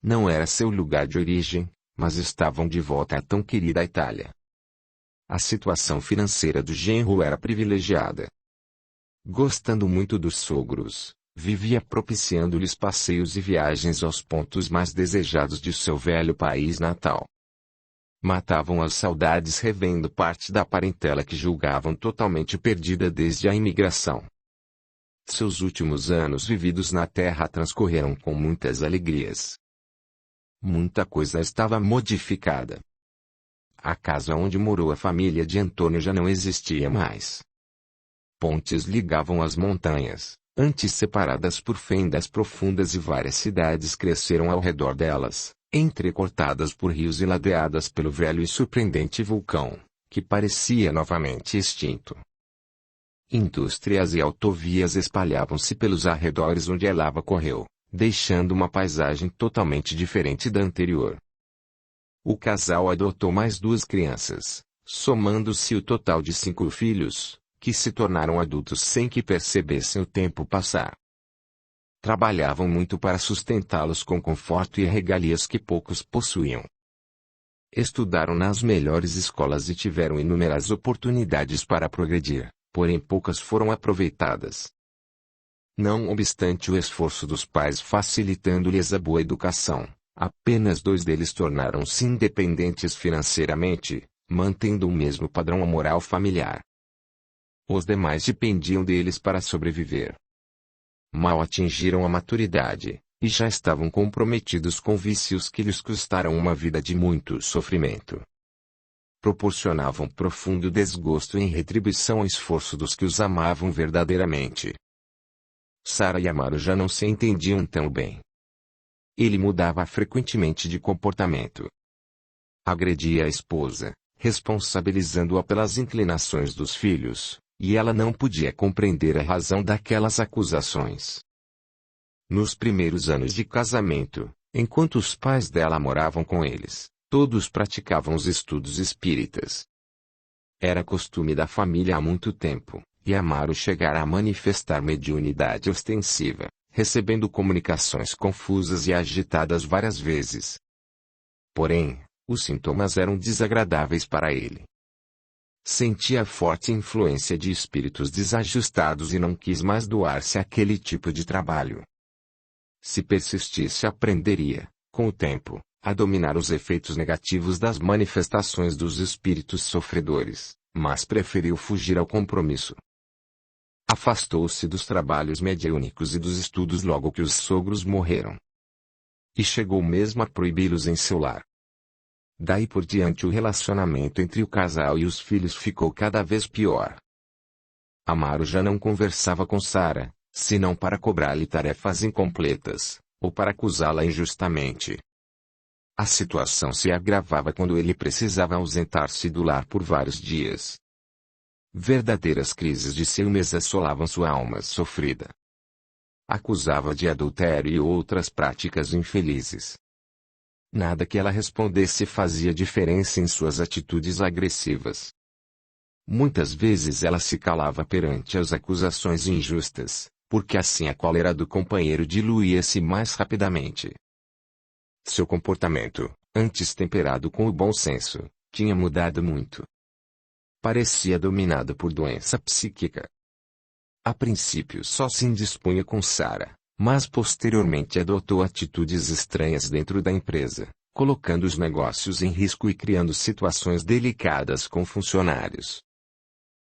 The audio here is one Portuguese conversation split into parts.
Não era seu lugar de origem, mas estavam de volta à tão querida Itália. A situação financeira do genro era privilegiada. Gostando muito dos sogros, vivia propiciando-lhes passeios e viagens aos pontos mais desejados de seu velho país natal. Matavam as saudades revendo parte da parentela que julgavam totalmente perdida desde a imigração. Seus últimos anos vividos na terra transcorreram com muitas alegrias. Muita coisa estava modificada. A casa onde morou a família de Antônio já não existia mais. Pontes ligavam as montanhas, antes separadas por fendas profundas, e várias cidades cresceram ao redor delas, entrecortadas por rios e ladeadas pelo velho e surpreendente vulcão, que parecia novamente extinto. Indústrias e autovias espalhavam-se pelos arredores onde a lava correu, deixando uma paisagem totalmente diferente da anterior. O casal adotou mais 2 crianças, somando-se o total de 5 filhos, que se tornaram adultos sem que percebessem o tempo passar. Trabalhavam muito para sustentá-los com conforto e regalias que poucos possuíam. Estudaram nas melhores escolas e tiveram inúmeras oportunidades para progredir, porém poucas foram aproveitadas. Não obstante o esforço dos pais facilitando-lhes a boa educação, apenas 2 deles tornaram-se independentes financeiramente, mantendo o mesmo padrão moral familiar. Os demais dependiam deles para sobreviver. Mal atingiram a maturidade, e já estavam comprometidos com vícios que lhes custaram uma vida de muito sofrimento. Proporcionavam profundo desgosto em retribuição ao esforço dos que os amavam verdadeiramente. Sara e Amaro já não se entendiam tão bem. Ele mudava frequentemente de comportamento. Agredia a esposa, responsabilizando-a pelas inclinações dos filhos, e ela não podia compreender a razão daquelas acusações. Nos primeiros anos de casamento, enquanto os pais dela moravam com eles, todos praticavam os estudos espíritas. Era costume da família há muito tempo, e Amaro chegara a manifestar mediunidade ostensiva, recebendo comunicações confusas e agitadas várias vezes. Porém, os sintomas eram desagradáveis para ele. Sentia a forte influência de espíritos desajustados e não quis mais doar-se àquele tipo de trabalho. Se persistisse, aprenderia, com o tempo, a dominar os efeitos negativos das manifestações dos espíritos sofredores, mas preferiu fugir ao compromisso. Afastou-se dos trabalhos mediúnicos e dos estudos logo que os sogros morreram. E chegou mesmo a proibi-los em seu lar. Daí por diante o relacionamento entre o casal e os filhos ficou cada vez pior. Amaro já não conversava com Sara, senão para cobrar-lhe tarefas incompletas, ou para acusá-la injustamente. A situação se agravava quando ele precisava ausentar-se do lar por vários dias. Verdadeiras crises de ciúmes assolavam sua alma sofrida. Acusava de adultério e outras práticas infelizes. Nada que ela respondesse fazia diferença em suas atitudes agressivas. Muitas vezes ela se calava perante as acusações injustas, porque assim a cólera do companheiro diluía-se mais rapidamente. Seu comportamento, antes temperado com o bom senso, tinha mudado muito. Parecia dominado por doença psíquica. A princípio só se indispunha com Sara, mas posteriormente adotou atitudes estranhas dentro da empresa, colocando os negócios em risco e criando situações delicadas com funcionários.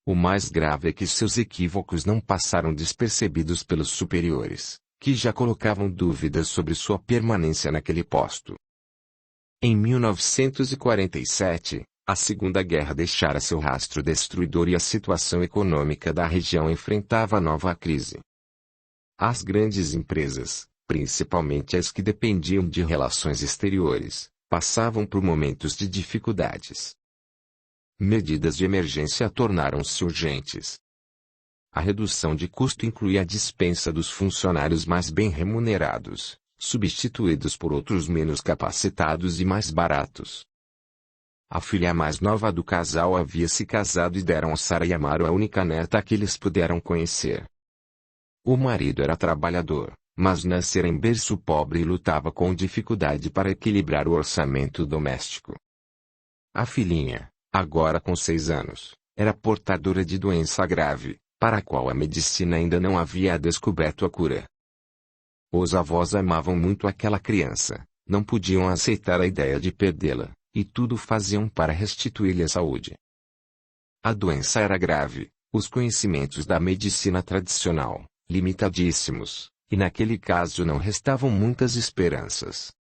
O mais grave é que seus equívocos não passaram despercebidos pelos superiores, que já colocavam dúvidas sobre sua permanência naquele posto. Em 1947, a Segunda Guerra deixara seu rastro destruidor e a situação econômica da região enfrentava nova crise. As grandes empresas, principalmente as que dependiam de relações exteriores, passavam por momentos de dificuldades. Medidas de emergência tornaram-se urgentes. A redução de custo incluía a dispensa dos funcionários mais bem remunerados, substituídos por outros menos capacitados e mais baratos. A filha mais nova do casal havia se casado e deram a Sara e Amaro a única neta que eles puderam conhecer. O marido era trabalhador, mas nascera em berço pobre e lutava com dificuldade para equilibrar o orçamento doméstico. A filhinha, agora com 6 anos, era portadora de doença grave, para a qual a medicina ainda não havia descoberto a cura. Os avós amavam muito aquela criança, não podiam aceitar a ideia de perdê-la, e tudo faziam para restituir-lhe a saúde. A doença era grave, os conhecimentos da medicina tradicional, limitadíssimos, e naquele caso não restavam muitas esperanças.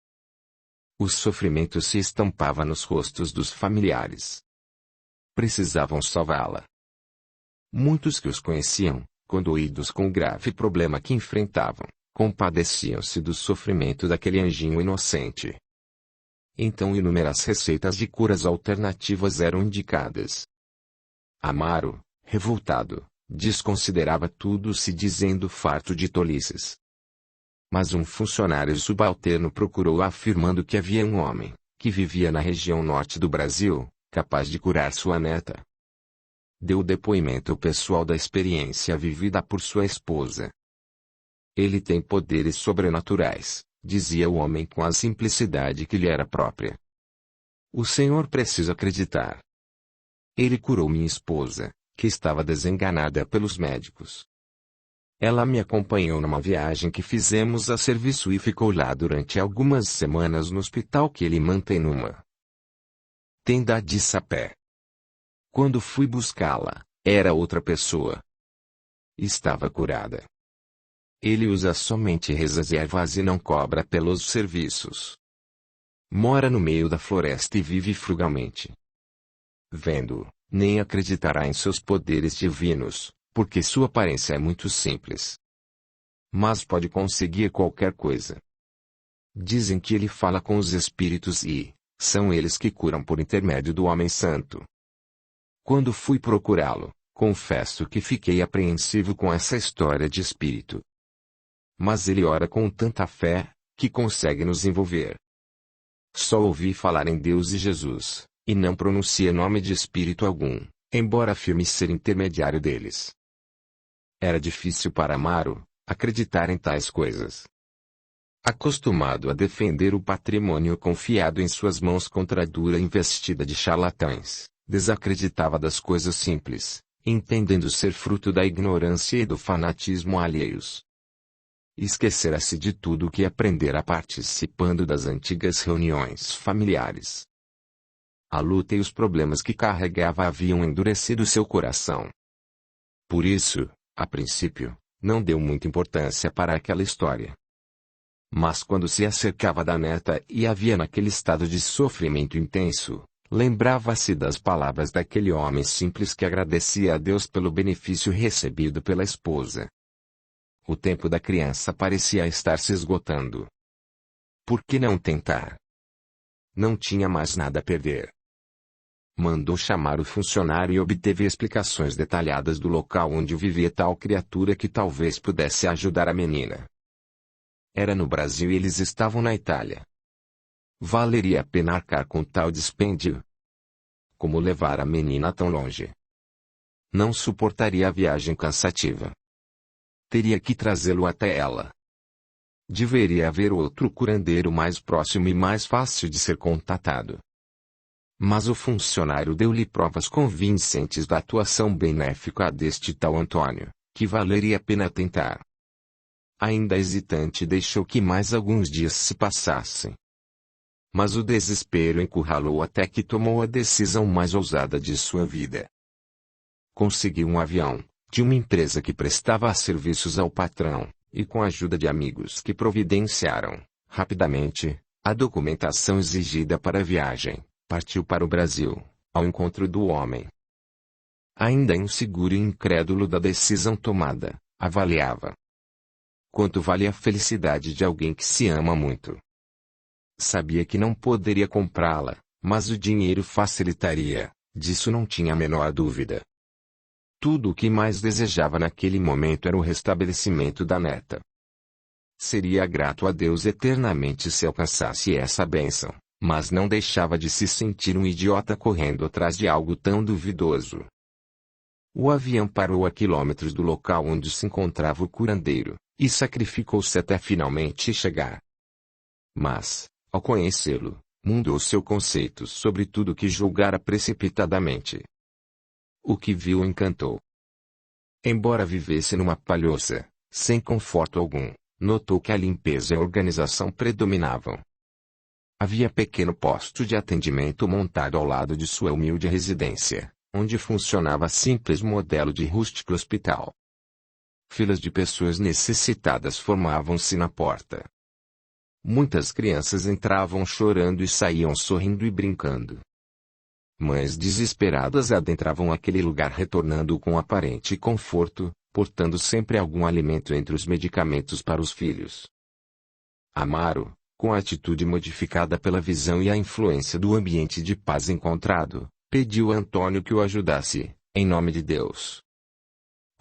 O sofrimento se estampava nos rostos dos familiares. Precisavam salvá-la. Muitos que os conheciam, condoídos com o grave problema que enfrentavam, compadeciam-se do sofrimento daquele anjinho inocente. Então inúmeras receitas de curas alternativas eram indicadas. Amaro, revoltado, desconsiderava tudo se dizendo farto de tolices. Mas um funcionário subalterno procurou afirmando que havia um homem, que vivia na região norte do Brasil, capaz de curar sua neta. Deu depoimento pessoal da experiência vivida por sua esposa. Ele tem poderes sobrenaturais, dizia o homem com a simplicidade que lhe era própria. O senhor precisa acreditar. Ele curou minha esposa, que estava desenganada pelos médicos. Ela me acompanhou numa viagem que fizemos a serviço e ficou lá durante algumas semanas no hospital que ele mantém numa tenda de sapé. Quando fui buscá-la, era outra pessoa. Estava curada. Ele usa somente reservas e não cobra pelos serviços. Mora no meio da floresta e vive frugalmente. Vendo, nem acreditará em seus poderes divinos, porque sua aparência é muito simples. Mas pode conseguir qualquer coisa. Dizem que ele fala com os espíritos e são eles que curam por intermédio do homem santo. Quando fui procurá-lo, confesso que fiquei apreensivo com essa história de espírito. Mas ele ora com tanta fé, que consegue nos envolver. Só ouvi falar em Deus e Jesus, e não pronuncia nome de espírito algum, embora afirme ser intermediário deles. Era difícil para Amaro acreditar em tais coisas. Acostumado a defender o patrimônio confiado em suas mãos contra a dura investida de charlatães, desacreditava das coisas simples, entendendo ser fruto da ignorância e do fanatismo alheios. Esquecera-se de tudo o que aprendera participando das antigas reuniões familiares. A luta e os problemas que carregava haviam endurecido seu coração. Por isso, a princípio, não deu muita importância para aquela história. Mas quando se acercava da neta e a via naquele estado de sofrimento intenso, lembrava-se das palavras daquele homem simples que agradecia a Deus pelo benefício recebido pela esposa. O tempo da criança parecia estar se esgotando. Por que não tentar? Não tinha mais nada a perder. Mandou chamar o funcionário e obteve explicações detalhadas do local onde vivia tal criatura que talvez pudesse ajudar a menina. Era no Brasil e eles estavam na Itália. Valeria a pena arcar com tal dispêndio? Como levar a menina tão longe? Não suportaria a viagem cansativa. Teria que trazê-lo até ela. Deveria haver outro curandeiro mais próximo e mais fácil de ser contatado. Mas o funcionário deu-lhe provas convincentes da atuação benéfica deste tal Antônio, que valeria a pena tentar. Ainda hesitante deixou que mais alguns dias se passassem. Mas o desespero encurralou até que tomou a decisão mais ousada de sua vida. Conseguiu um avião, de uma empresa que prestava serviços ao patrão, e com a ajuda de amigos que providenciaram, rapidamente, a documentação exigida para a viagem, partiu para o Brasil, ao encontro do homem. Ainda inseguro e incrédulo da decisão tomada, avaliava. Quanto vale a felicidade de alguém que se ama muito? Sabia que não poderia comprá-la, mas o dinheiro facilitaria, disso não tinha a menor dúvida. Tudo o que mais desejava naquele momento era o restabelecimento da neta. Seria grato a Deus eternamente se alcançasse essa bênção, mas não deixava de se sentir um idiota correndo atrás de algo tão duvidoso. O avião parou a quilômetros do local onde se encontrava o curandeiro, e sacrificou-se até finalmente chegar. Mas, ao conhecê-lo, mudou seu conceito sobre tudo que julgara precipitadamente. O que viu o encantou. Embora vivesse numa palhoça, sem conforto algum, notou que a limpeza e a organização predominavam. Havia pequeno posto de atendimento montado ao lado de sua humilde residência, onde funcionava simples modelo de rústico hospital. Filas de pessoas necessitadas formavam-se na porta. Muitas crianças entravam chorando e saíam sorrindo e brincando. Mães desesperadas adentravam aquele lugar retornando com aparente conforto, portando sempre algum alimento entre os medicamentos para os filhos. Amaro, com a atitude modificada pela visão e a influência do ambiente de paz encontrado, pediu a Antônio que o ajudasse, em nome de Deus.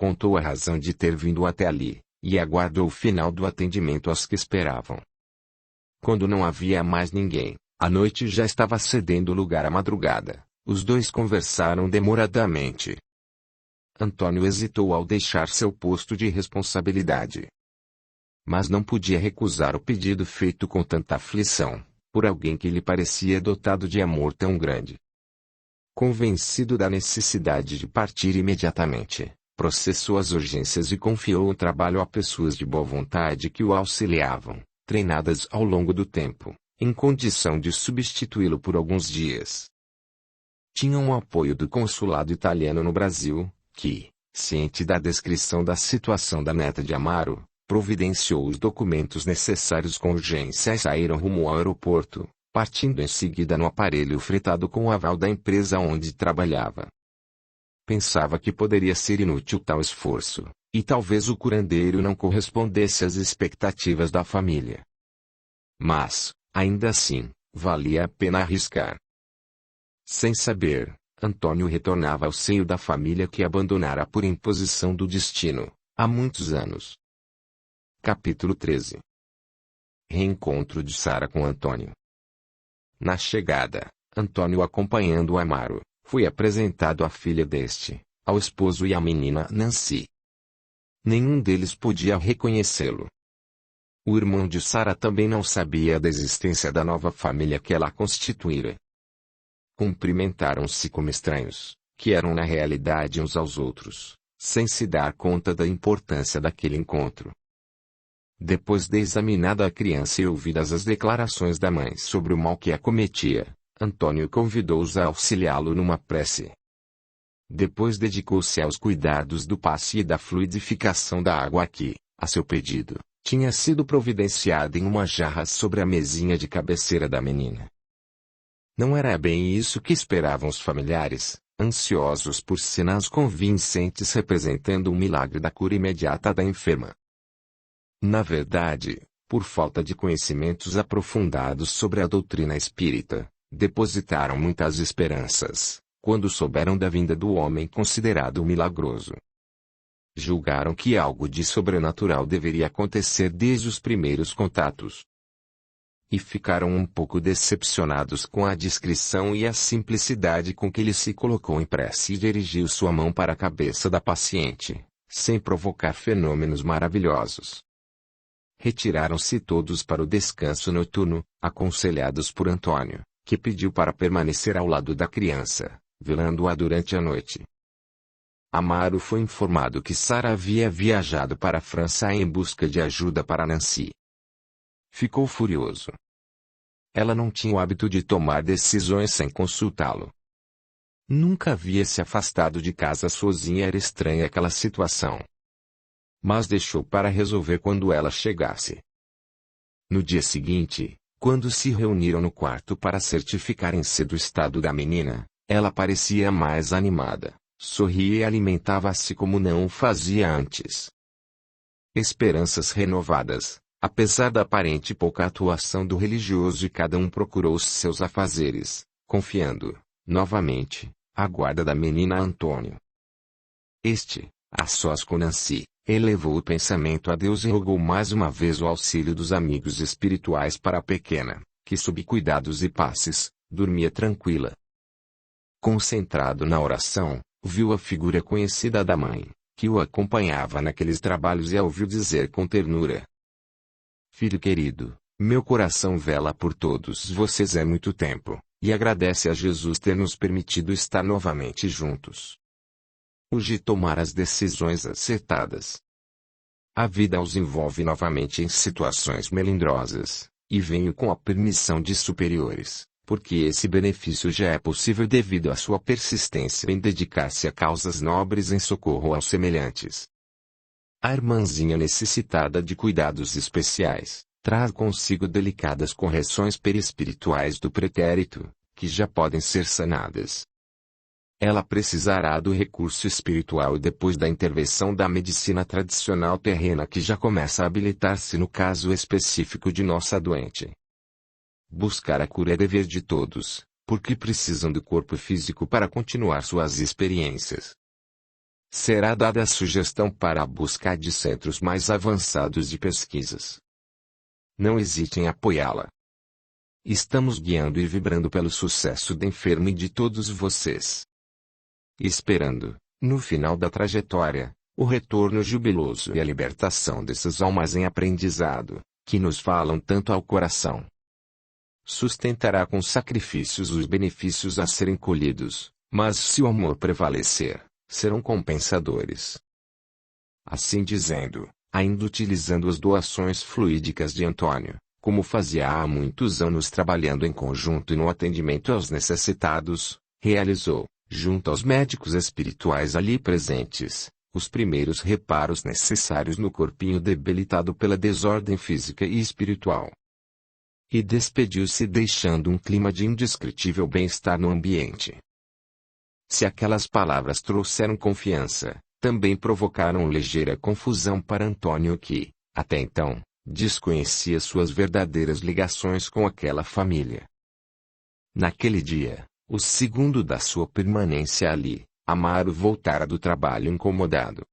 Contou a razão de ter vindo até ali, e aguardou o final do atendimento aos que esperavam. Quando não havia mais ninguém, a noite já estava cedendo lugar à madrugada, os dois conversaram demoradamente. Antônio hesitou ao deixar seu posto de responsabilidade. Mas não podia recusar o pedido feito com tanta aflição, por alguém que lhe parecia dotado de amor tão grande. Convencido da necessidade de partir imediatamente, processou as urgências e confiou o trabalho a pessoas de boa vontade que o auxiliavam, treinadas ao longo do tempo, em condição de substituí-lo por alguns dias. Tinham o apoio do consulado italiano no Brasil, que, ciente da descrição da situação da neta de Amaro, providenciou os documentos necessários com urgência e saíram rumo ao aeroporto, partindo em seguida no aparelho fretado com o aval da empresa onde trabalhava. Pensava que poderia ser inútil tal esforço, e talvez o curandeiro não correspondesse às expectativas da família. Mas, ainda assim, valia a pena arriscar. Sem saber, Antônio retornava ao seio da família que abandonara por imposição do destino, há muitos anos. Capítulo 13. Reencontro de Sara com Antônio. Na chegada, Antônio acompanhando Amaro, foi apresentado à filha deste, ao esposo e à menina Nancy. Nenhum deles podia reconhecê-lo. O irmão de Sara também não sabia da existência da nova família que ela constituíra. Cumprimentaram-se como estranhos, que eram na realidade uns aos outros, sem se dar conta da importância daquele encontro. Depois de examinada a criança e ouvidas as declarações da mãe sobre o mal que a cometia, Antônio convidou-os a auxiliá-lo numa prece. Depois dedicou-se aos cuidados do passe e da fluidificação da água que, a seu pedido, tinha sido providenciada em uma jarra sobre a mesinha de cabeceira da menina. Não era bem isso que esperavam os familiares, ansiosos por cenas convincentes representando um milagre da cura imediata da enferma. Na verdade, por falta de conhecimentos aprofundados sobre a doutrina espírita, depositaram muitas esperanças, quando souberam da vinda do homem considerado milagroso. Julgaram que algo de sobrenatural deveria acontecer desde os primeiros contatos. E ficaram um pouco decepcionados com a discrição e a simplicidade com que ele se colocou em prece e dirigiu sua mão para a cabeça da paciente, sem provocar fenômenos maravilhosos. Retiraram-se todos para o descanso noturno, aconselhados por Antônio, que pediu para permanecer ao lado da criança, velando-a durante a noite. Amaro foi informado que Sara havia viajado para a França em busca de ajuda para Nancy. Ficou furioso. Ela não tinha o hábito de tomar decisões sem consultá-lo. Nunca havia se afastado de casa sozinha e era estranha aquela situação. Mas deixou para resolver quando ela chegasse. No dia seguinte, quando se reuniram no quarto para certificarem-se do estado da menina, ela parecia mais animada, sorria e alimentava-se como não o fazia antes. Esperanças renovadas, apesar da aparente pouca atuação do religioso e cada um procurou os seus afazeres, confiando, novamente, a guarda da menina a Antônio. Este, a sós com Nancy, elevou o pensamento a Deus e rogou mais uma vez o auxílio dos amigos espirituais para a pequena, que sob cuidados e passes, dormia tranquila. Concentrado na oração, viu a figura conhecida da mãe, que o acompanhava naqueles trabalhos e a ouviu dizer com ternura: "Filho querido, meu coração vela por todos vocês há muito tempo, e agradece a Jesus ter nos permitido estar novamente juntos. Urge tomar as decisões acertadas. A vida os envolve novamente em situações melindrosas, e venho com a permissão de superiores, porque esse benefício já é possível devido à sua persistência em dedicar-se a causas nobres em socorro aos semelhantes. A irmãzinha necessitada de cuidados especiais traz consigo delicadas correções perispirituais do pretérito, que já podem ser sanadas. Ela precisará do recurso espiritual depois da intervenção da medicina tradicional terrena que já começa a habilitar-se no caso específico de nossa doente. Buscar a cura é dever de todos, porque precisam do corpo físico para continuar suas experiências. Será dada a sugestão para a busca de centros mais avançados de pesquisas. Não hesite em apoiá-la. Estamos guiando e vibrando pelo sucesso da enferma e de todos vocês. Esperando, no final da trajetória, o retorno jubiloso e a libertação dessas almas em aprendizado, que nos falam tanto ao coração. Sustentará com sacrifícios os benefícios a serem colhidos, mas se o amor prevalecer, serão compensadores. Assim dizendo, ainda utilizando as doações fluídicas de Antônio, como fazia há muitos anos trabalhando em conjunto e no atendimento aos necessitados, realizou, junto aos médicos espirituais ali presentes, os primeiros reparos necessários no corpinho debilitado pela desordem física e espiritual. E despediu-se deixando um clima de indescritível bem-estar no ambiente. Se aquelas palavras trouxeram confiança, também provocaram ligeira confusão para Antônio que, até então, desconhecia suas verdadeiras ligações com aquela família. Naquele dia, o segundo da sua permanência ali, Amaro voltara do trabalho incomodado.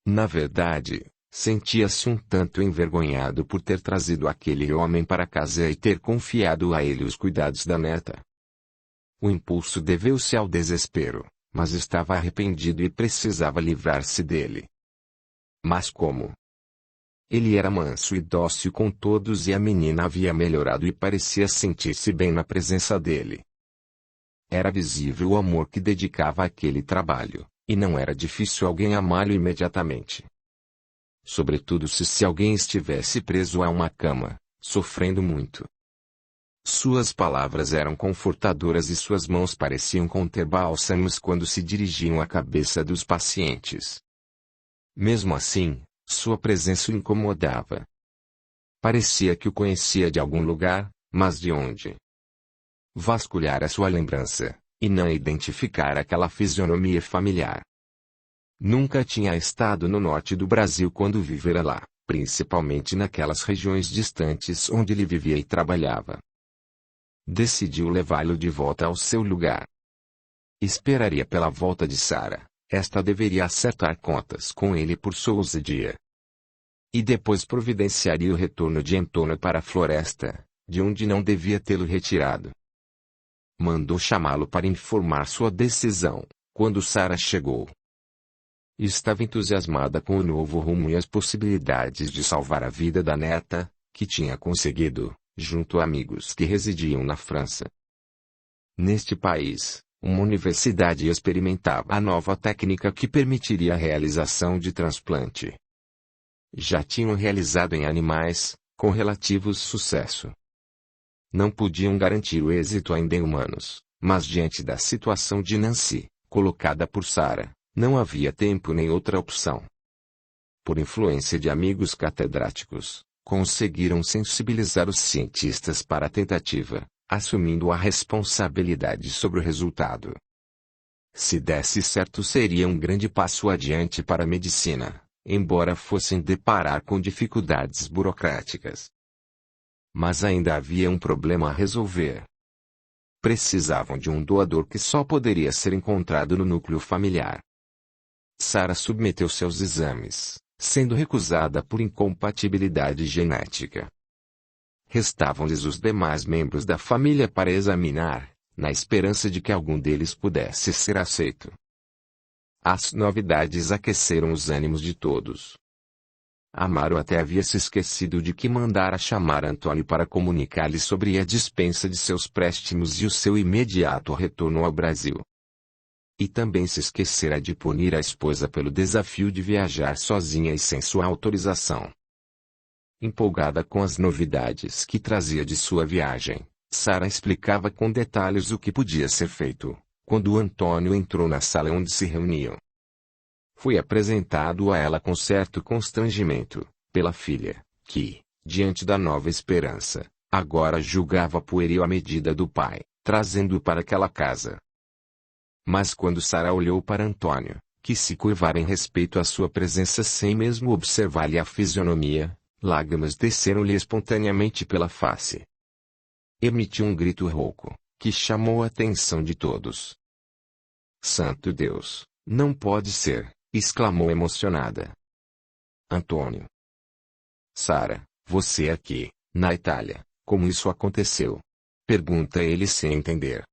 Na verdade, sentia-se um tanto envergonhado por ter trazido aquele homem para casa e ter confiado a ele os cuidados da neta. O impulso deveu-se ao desespero, mas estava arrependido e precisava livrar-se dele. Mas como? Ele era manso e dócil com todos e a menina havia melhorado e parecia sentir-se bem na presença dele. Era visível o amor que dedicava àquele trabalho, e não era difícil alguém amá-lo imediatamente. Sobretudo se alguém estivesse preso a uma cama, sofrendo muito. Suas palavras eram confortadoras e suas mãos pareciam conter bálsamos quando se dirigiam à cabeça dos pacientes. Mesmo assim, sua presença o incomodava. Parecia que o conhecia de algum lugar, mas de onde? Vasculhar a sua lembrança, e não identificar aquela fisionomia familiar. Nunca tinha estado no norte do Brasil quando vivera lá, principalmente naquelas regiões distantes onde ele vivia e trabalhava. Decidiu levá-lo de volta ao seu lugar. Esperaria pela volta de Sara, esta deveria acertar contas com ele por sua ousadia. E depois providenciaria o retorno de Antônio para a floresta, de onde não devia tê-lo retirado. Mandou chamá-lo para informar sua decisão, quando Sara chegou. Estava entusiasmada com o novo rumo e as possibilidades de salvar a vida da neta, que tinha conseguido, junto a amigos que residiam na França. Neste país, uma universidade experimentava a nova técnica que permitiria a realização de transplante. Já tinham realizado em animais, com relativo sucesso. Não podiam garantir o êxito ainda em humanos, mas diante da situação de Nancy, colocada por Sara, não havia tempo nem outra opção. Por influência de amigos catedráticos, conseguiram sensibilizar os cientistas para a tentativa, assumindo a responsabilidade sobre o resultado. Se desse certo seria um grande passo adiante para a medicina, embora fossem deparar com dificuldades burocráticas. Mas ainda havia um problema a resolver. Precisavam de um doador que só poderia ser encontrado no núcleo familiar. Sara submeteu-se aos exames, sendo recusada por incompatibilidade genética. Restavam-lhes os demais membros da família para examinar, na esperança de que algum deles pudesse ser aceito. As novidades aqueceram os ânimos de todos. Amaro até havia se esquecido de que mandara chamar Antônio para comunicar-lhe sobre a dispensa de seus préstimos e o seu imediato retorno ao Brasil. E também se esquecera de punir a esposa pelo desafio de viajar sozinha e sem sua autorização. Empolgada com as novidades que trazia de sua viagem, Sara explicava com detalhes o que podia ser feito, quando Antônio entrou na sala onde se reuniam. Foi apresentado a ela com certo constrangimento, pela filha, que, diante da nova esperança, agora julgava pueril a medida do pai, trazendo-o para aquela casa. Mas quando Sara olhou para Antônio, que se curvara em respeito à sua presença sem mesmo observar-lhe a fisionomia, lágrimas desceram-lhe espontaneamente pela face. Emitiu um grito rouco, que chamou a atenção de todos. "Santo Deus, não pode ser!" exclamou emocionada. "Antônio. Sara, você aqui, na Itália, como isso aconteceu?" pergunta ele sem entender.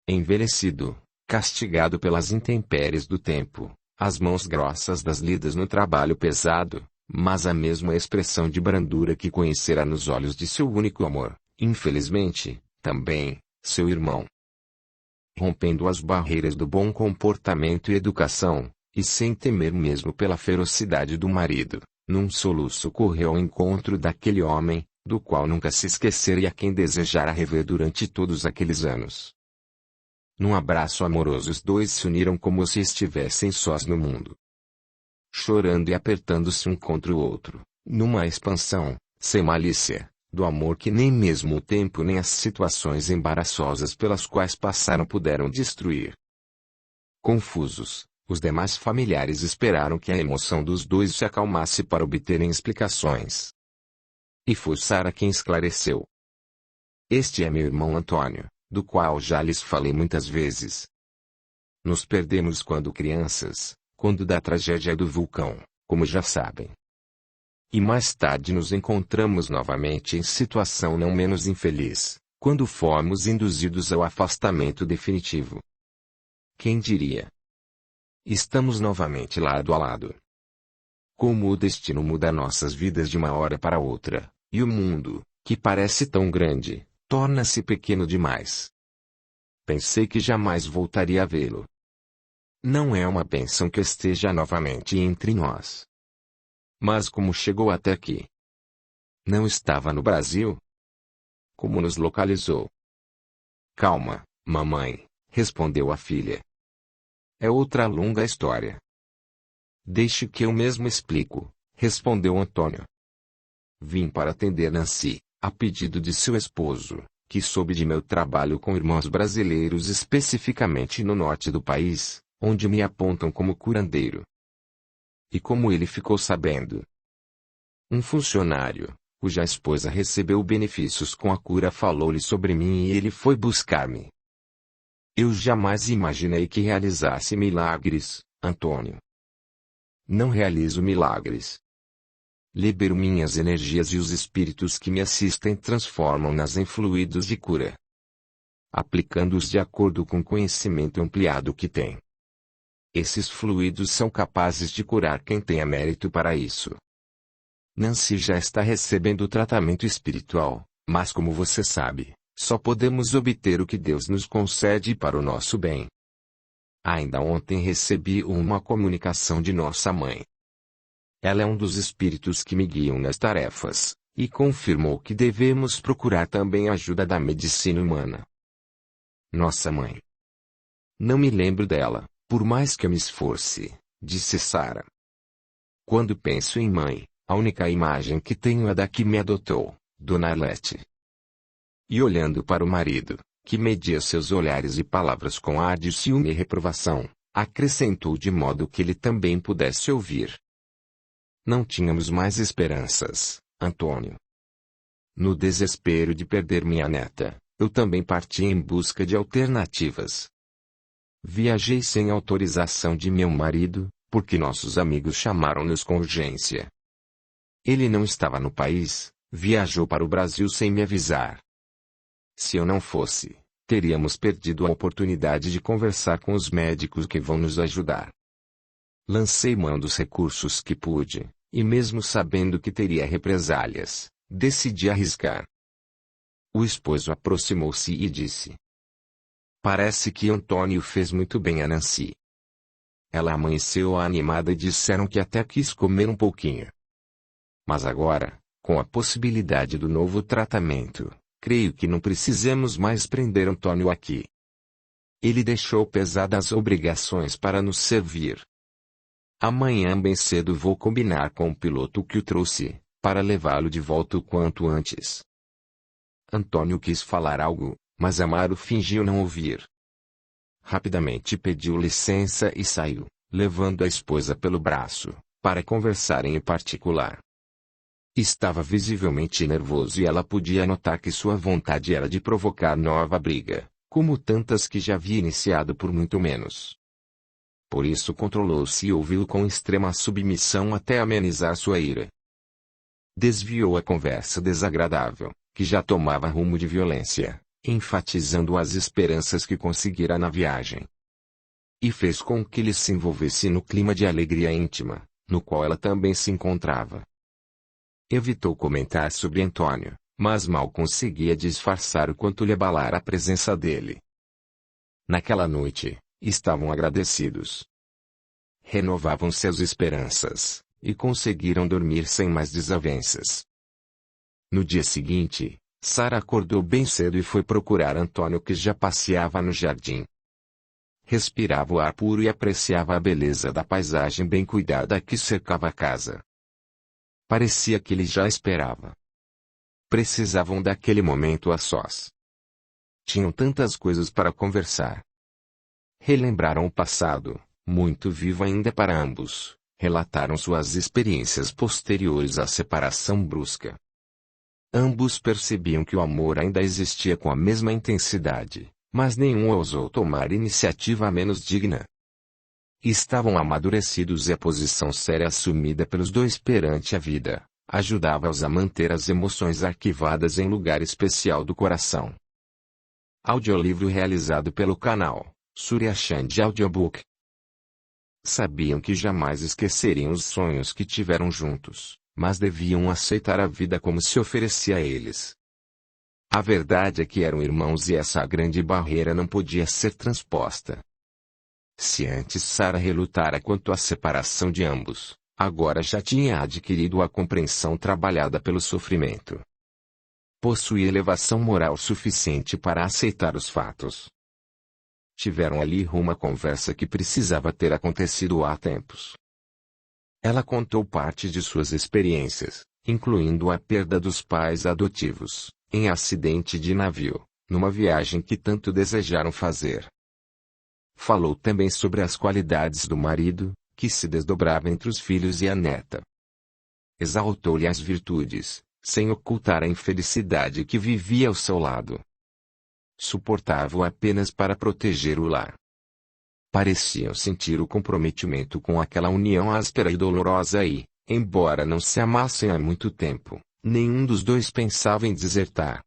Envelhecido, castigado pelas intempéries do tempo, as mãos grossas das lidas no trabalho pesado, mas a mesma expressão de brandura que conhecera nos olhos de seu único amor, infelizmente, também, seu irmão. Rompendo as barreiras do bom comportamento e educação, e sem temer mesmo pela ferocidade do marido, num soluço correu ao encontro daquele homem, do qual nunca se esquecera e a quem desejara rever durante todos aqueles anos. Num abraço amoroso os dois se uniram como se estivessem sós no mundo. Chorando e apertando-se um contra o outro, numa expansão, sem malícia, do amor que nem mesmo o tempo nem as situações embaraçosas pelas quais passaram puderam destruir. Confusos, os demais familiares esperaram que a emoção dos dois se acalmasse para obterem explicações. E foi Sara quem esclareceu. "Este é meu irmão Antônio, do qual já lhes falei muitas vezes. Nos perdemos quando crianças, quando da tragédia do vulcão, como já sabem. E mais tarde nos encontramos novamente em situação não menos infeliz, quando fomos induzidos ao afastamento definitivo. Quem diria? Estamos novamente lado a lado. Como o destino muda nossas vidas de uma hora para outra, e o mundo, que parece tão grande, torna-se pequeno demais. Pensei que jamais voltaria a vê-lo. Não é uma bênção que esteja novamente entre nós. Mas como chegou até aqui? Não estava no Brasil? Como nos localizou?" "Calma, mamãe", respondeu a filha. "É outra longa história." "Deixe que eu mesmo explico", respondeu Antônio. "Vim para atender Nancy, a pedido de seu esposo, que soube de meu trabalho com irmãos brasileiros especificamente no norte do país, onde me apontam como curandeiro." "E como ele ficou sabendo?" "Um funcionário, cuja esposa recebeu benefícios com a cura falou-lhe sobre mim e ele foi buscar-me." "Eu jamais imaginei que realizasse milagres, Antônio." "Não realizo milagres. Libero minhas energias e os espíritos que me assistem transformam-nas em fluidos de cura, aplicando-os de acordo com o conhecimento ampliado que tem. Esses fluidos são capazes de curar quem tenha mérito para isso. Nancy já está recebendo tratamento espiritual, mas como você sabe, só podemos obter o que Deus nos concede para o nosso bem. Ainda ontem recebi uma comunicação de nossa mãe. Ela é um dos espíritos que me guiam nas tarefas, e confirmou que devemos procurar também a ajuda da medicina humana. Nossa mãe. Não me lembro dela, por mais que eu me esforce, disse Sara. Quando penso em mãe, a única imagem que tenho é da que me adotou, Dona Arlete. E olhando para o marido, que media seus olhares e palavras com ar de ciúme e reprovação, acrescentou de modo que ele também pudesse ouvir. Não tínhamos mais esperanças, Antônio. No desespero de perder minha neta, eu também parti em busca de alternativas. Viajei sem autorização de meu marido, porque nossos amigos chamaram-nos com urgência. Ele não estava no país, viajou para o Brasil sem me avisar. Se eu não fosse, teríamos perdido a oportunidade de conversar com os médicos que vão nos ajudar. Lancei mão dos recursos que pude, e mesmo sabendo que teria represálias, decidi arriscar. O esposo aproximou-se e disse: Parece que Antônio fez muito bem a Nancy. Ela amanheceu animada e disseram que até quis comer um pouquinho. Mas agora, com a possibilidade do novo tratamento, creio que não precisamos mais prender Antônio aqui. Ele deixou pesadas obrigações para nos servir. Amanhã bem cedo vou combinar com o piloto que o trouxe, para levá-lo de volta o quanto antes. Antônio quis falar algo, mas Amaro fingiu não ouvir. Rapidamente pediu licença e saiu, levando a esposa pelo braço, para conversarem em particular. Estava visivelmente nervoso e ela podia notar que sua vontade era de provocar nova briga, como tantas que já havia iniciado por muito menos. Por isso controlou-se e ouviu com extrema submissão até amenizar sua ira. Desviou a conversa desagradável, que já tomava rumo de violência, enfatizando as esperanças que conseguira na viagem. E fez com que ele se envolvesse no clima de alegria íntima, no qual ela também se encontrava. Evitou comentar sobre Antônio, mas mal conseguia disfarçar o quanto lhe abalara a presença dele. Naquela noite, estavam agradecidos. Renovavam-se as esperanças, e conseguiram dormir sem mais desavenças. No dia seguinte, Sara acordou bem cedo e foi procurar Antônio, que já passeava no jardim. Respirava o ar puro e apreciava a beleza da paisagem bem cuidada que cercava a casa. Parecia que ele já esperava. Precisavam daquele momento a sós. Tinham tantas coisas para conversar. Relembraram o passado, muito vivo ainda para ambos, relataram suas experiências posteriores à separação brusca. Ambos percebiam que o amor ainda existia com a mesma intensidade, mas nenhum ousou tomar iniciativa menos digna. Estavam amadurecidos e a posição séria assumida pelos dois perante a vida, ajudava-os a manter as emoções arquivadas em lugar especial do coração. Audiolivro realizado pelo canal Surya Chand Audiobook. Sabiam que jamais esqueceriam os sonhos que tiveram juntos, mas deviam aceitar a vida como se oferecia a eles. A verdade é que eram irmãos e essa grande barreira não podia ser transposta. Se antes Sara relutara quanto à separação de ambos, agora já tinha adquirido a compreensão trabalhada pelo sofrimento. Possuía elevação moral suficiente para aceitar os fatos. Tiveram ali uma conversa que precisava ter acontecido há tempos. Ela contou parte de suas experiências, incluindo a perda dos pais adotivos, em acidente de navio, numa viagem que tanto desejaram fazer. Falou também sobre as qualidades do marido, que se desdobrava entre os filhos e a neta. Exaltou-lhe as virtudes, sem ocultar a infelicidade que vivia ao seu lado. Suportava-o apenas para proteger o lar. Pareciam sentir o comprometimento com aquela união áspera e dolorosa e, embora não se amassem há muito tempo, nenhum dos dois pensava em desertar.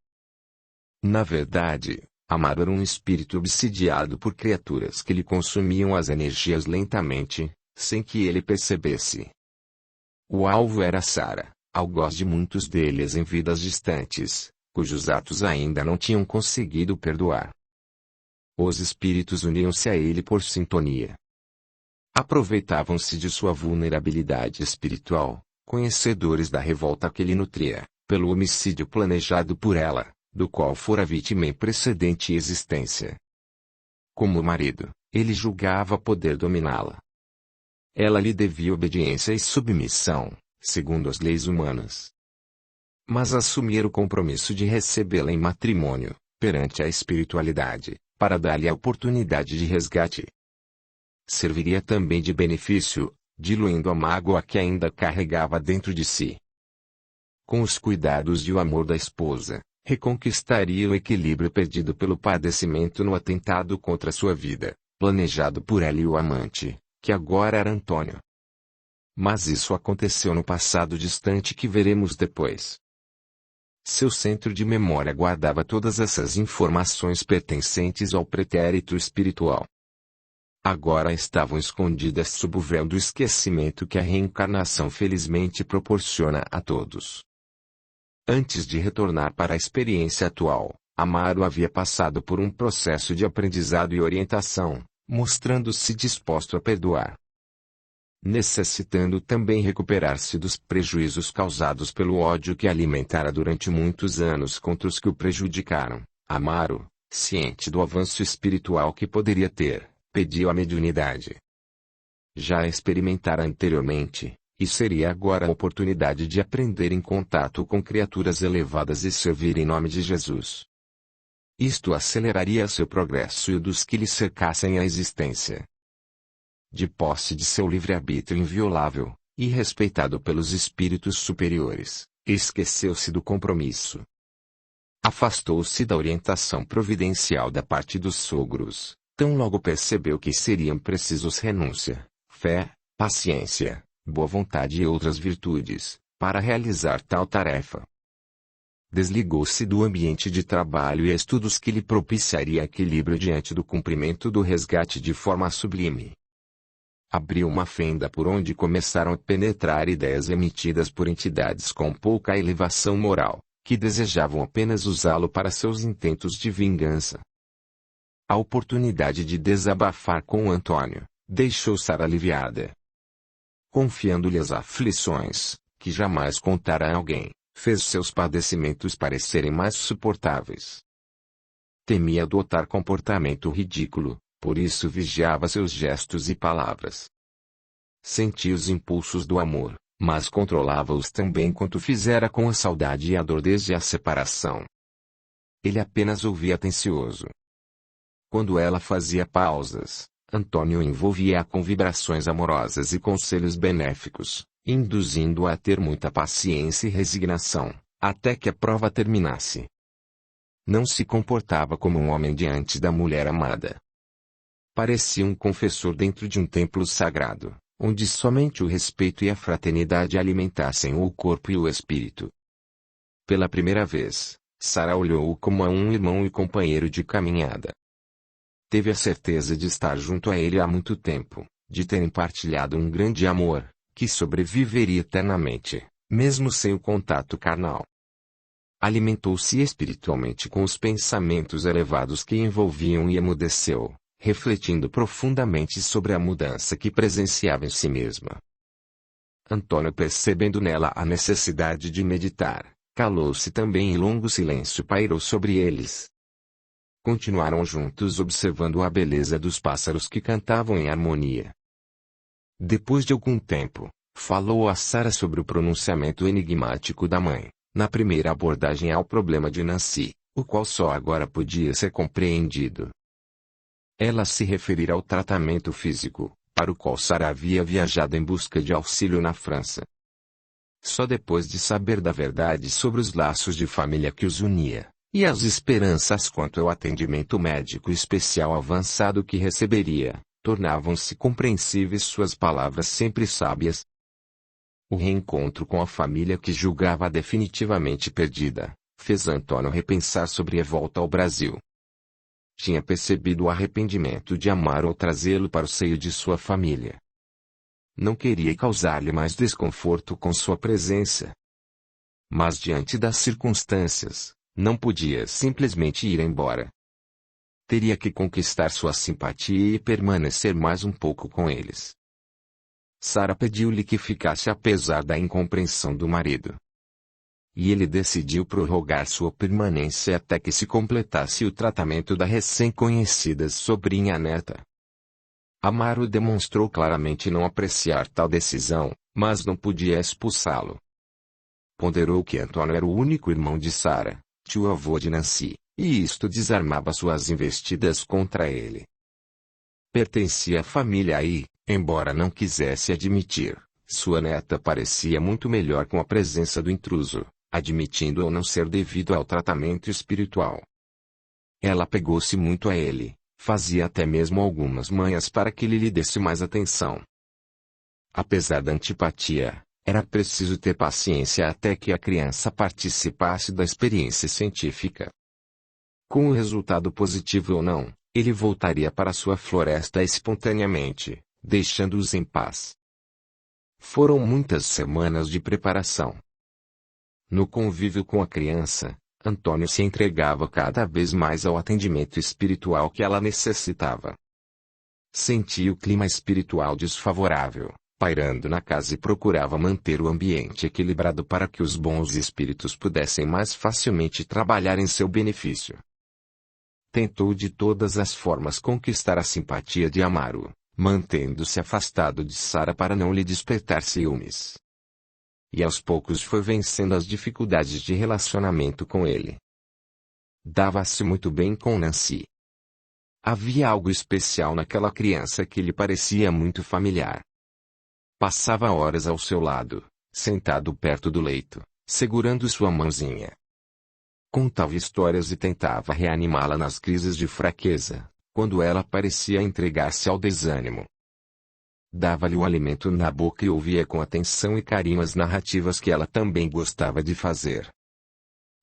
Na verdade, Amaro era um espírito obsidiado por criaturas que lhe consumiam as energias lentamente, sem que ele percebesse. O alvo era Sara, algoz de muitos deles em vidas distantes, cujos atos ainda não tinham conseguido perdoar. Os espíritos uniam-se a ele por sintonia. Aproveitavam-se de sua vulnerabilidade espiritual, conhecedores da revolta que lhe nutria, pelo homicídio planejado por ela, do qual fora vítima em precedente existência. Como marido, ele julgava poder dominá-la. Ela lhe devia obediência e submissão, segundo as leis humanas. Mas assumir o compromisso de recebê-la em matrimônio, perante a espiritualidade, para dar-lhe a oportunidade de resgate. Serviria também de benefício, diluindo a mágoa que ainda carregava dentro de si. Com os cuidados e o amor da esposa, reconquistaria o equilíbrio perdido pelo padecimento no atentado contra sua vida, planejado por ela e o amante, que agora era Antônio. Mas isso aconteceu no passado distante que veremos depois. Seu centro de memória guardava todas essas informações pertencentes ao pretérito espiritual. Agora estavam escondidas sob o véu do esquecimento que a reencarnação felizmente proporciona a todos. Antes de retornar para a experiência atual, Amaro havia passado por um processo de aprendizado e orientação, mostrando-se disposto a perdoar. Necessitando também recuperar-se dos prejuízos causados pelo ódio que alimentara durante muitos anos contra os que o prejudicaram, Amaro, ciente do avanço espiritual que poderia ter, pediu a mediunidade. Já experimentara anteriormente, e seria agora a oportunidade de aprender em contato com criaturas elevadas e servir em nome de Jesus. Isto aceleraria seu progresso e o dos que lhe cercassem a existência. De posse de seu livre-arbítrio inviolável, e respeitado pelos espíritos superiores, esqueceu-se do compromisso. Afastou-se da orientação providencial da parte dos sogros, tão logo percebeu que seriam precisos renúncia, fé, paciência, boa vontade e outras virtudes, para realizar tal tarefa. Desligou-se do ambiente de trabalho e estudos que lhe propiciaria equilíbrio diante do cumprimento do resgate de forma sublime. Abriu uma fenda por onde começaram a penetrar ideias emitidas por entidades com pouca elevação moral, que desejavam apenas usá-lo para seus intentos de vingança. A oportunidade de desabafar com Antônio, deixou Sara aliviada. Confiando-lhe as aflições, que jamais contara a alguém, fez seus padecimentos parecerem mais suportáveis. Temia adotar comportamento ridículo, por isso vigiava seus gestos e palavras. Sentia os impulsos do amor, mas controlava-os também quanto fizera com a saudade e a dor desde a separação. Ele apenas ouvia atencioso. Quando ela fazia pausas, Antônio envolvia-a com vibrações amorosas e conselhos benéficos, induzindo-a a ter muita paciência e resignação, até que a prova terminasse. Não se comportava como um homem diante da mulher amada. Parecia um confessor dentro de um templo sagrado, onde somente o respeito e a fraternidade alimentassem o corpo e o espírito. Pela primeira vez, Sara olhou-o como a um irmão e companheiro de caminhada. Teve a certeza de estar junto a ele há muito tempo, de terem partilhado um grande amor, que sobreviveria eternamente, mesmo sem o contato carnal. Alimentou-se espiritualmente com os pensamentos elevados que envolviam e emudeceu, refletindo profundamente sobre a mudança que presenciava em si mesma. Antônio, percebendo nela a necessidade de meditar, calou-se também e longo silêncio pairou sobre eles. Continuaram juntos observando a beleza dos pássaros que cantavam em harmonia. Depois de algum tempo, falou a Sara sobre o pronunciamento enigmático da mãe, na primeira abordagem ao problema de Nancy, o qual só agora podia ser compreendido. Ela se referira ao tratamento físico, para o qual Sara havia viajado em busca de auxílio na França. Só depois de saber da verdade sobre os laços de família que os unia, e as esperanças quanto ao atendimento médico especial avançado que receberia, tornavam-se compreensíveis suas palavras sempre sábias. O reencontro com a família que julgava definitivamente perdida, fez Antônio repensar sobre a volta ao Brasil. Tinha percebido o arrependimento de Amaro ao trazê-lo para o seio de sua família. Não queria causar-lhe mais desconforto com sua presença. Mas diante das circunstâncias, não podia simplesmente ir embora. Teria que conquistar sua simpatia e permanecer mais um pouco com eles. Sara pediu-lhe que ficasse apesar da incompreensão do marido. E ele decidiu prorrogar sua permanência até que se completasse o tratamento da recém-conhecida sobrinha-neta. Amaro demonstrou claramente não apreciar tal decisão, mas não podia expulsá-lo. Ponderou que Antônio era o único irmão de Sara, tio-avô de Nancy, e isto desarmava suas investidas contra ele. Pertencia à família e, embora não quisesse admitir, sua neta parecia muito melhor com a presença do intruso, admitindo-o não ser devido ao tratamento espiritual. Ela pegou-se muito a ele, fazia até mesmo algumas manhas para que ele lhe desse mais atenção. Apesar da antipatia, Era preciso ter paciência até que a criança participasse da experiência científica. Com o resultado positivo ou não, ele voltaria para sua floresta espontaneamente, deixando-os em paz. Foram muitas semanas de preparação. No convívio com a criança, Antônio se entregava cada vez mais ao atendimento espiritual que ela necessitava. Sentia o clima espiritual desfavorável, pairando na casa e procurava manter o ambiente equilibrado para que os bons espíritos pudessem mais facilmente trabalhar em seu benefício. Tentou de todas as formas conquistar a simpatia de Amaro, mantendo-se afastado de Sara para não lhe despertar ciúmes. E aos poucos foi vencendo as dificuldades de relacionamento com ele. Dava-se muito bem com Nancy. Havia algo especial naquela criança que lhe parecia muito familiar. Passava horas ao seu lado, sentado perto do leito, segurando sua mãozinha. Contava histórias e tentava reanimá-la nas crises de fraqueza, quando ela parecia entregar-se ao desânimo. Dava-lhe o alimento na boca e ouvia com atenção e carinho as narrativas que ela também gostava de fazer.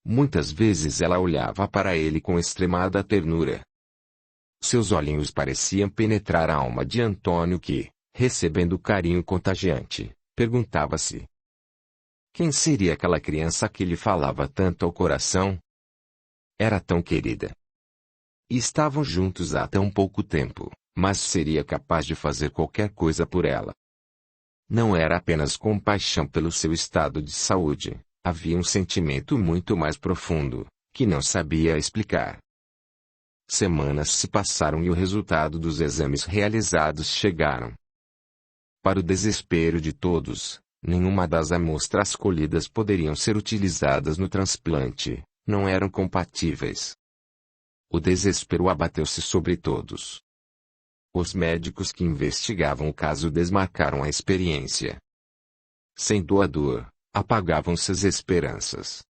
Muitas vezes ela olhava para ele com extremada ternura. Seus olhinhos pareciam penetrar a alma de Antônio que, recebendo carinho contagiante, perguntava-se: quem seria aquela criança que lhe falava tanto ao coração? Era tão querida. E estavam juntos há tão pouco tempo, mas seria capaz de fazer qualquer coisa por ela. Não era apenas compaixão pelo seu estado de saúde, havia um sentimento muito mais profundo, que não sabia explicar. Semanas se passaram e o resultado dos exames realizados chegaram. Para o desespero de todos, nenhuma das amostras colhidas poderiam ser utilizadas no transplante, não eram compatíveis. O desespero abateu-se sobre todos. Os médicos que investigavam o caso desmarcaram a experiência. Sem doador, apagavam-se as esperanças.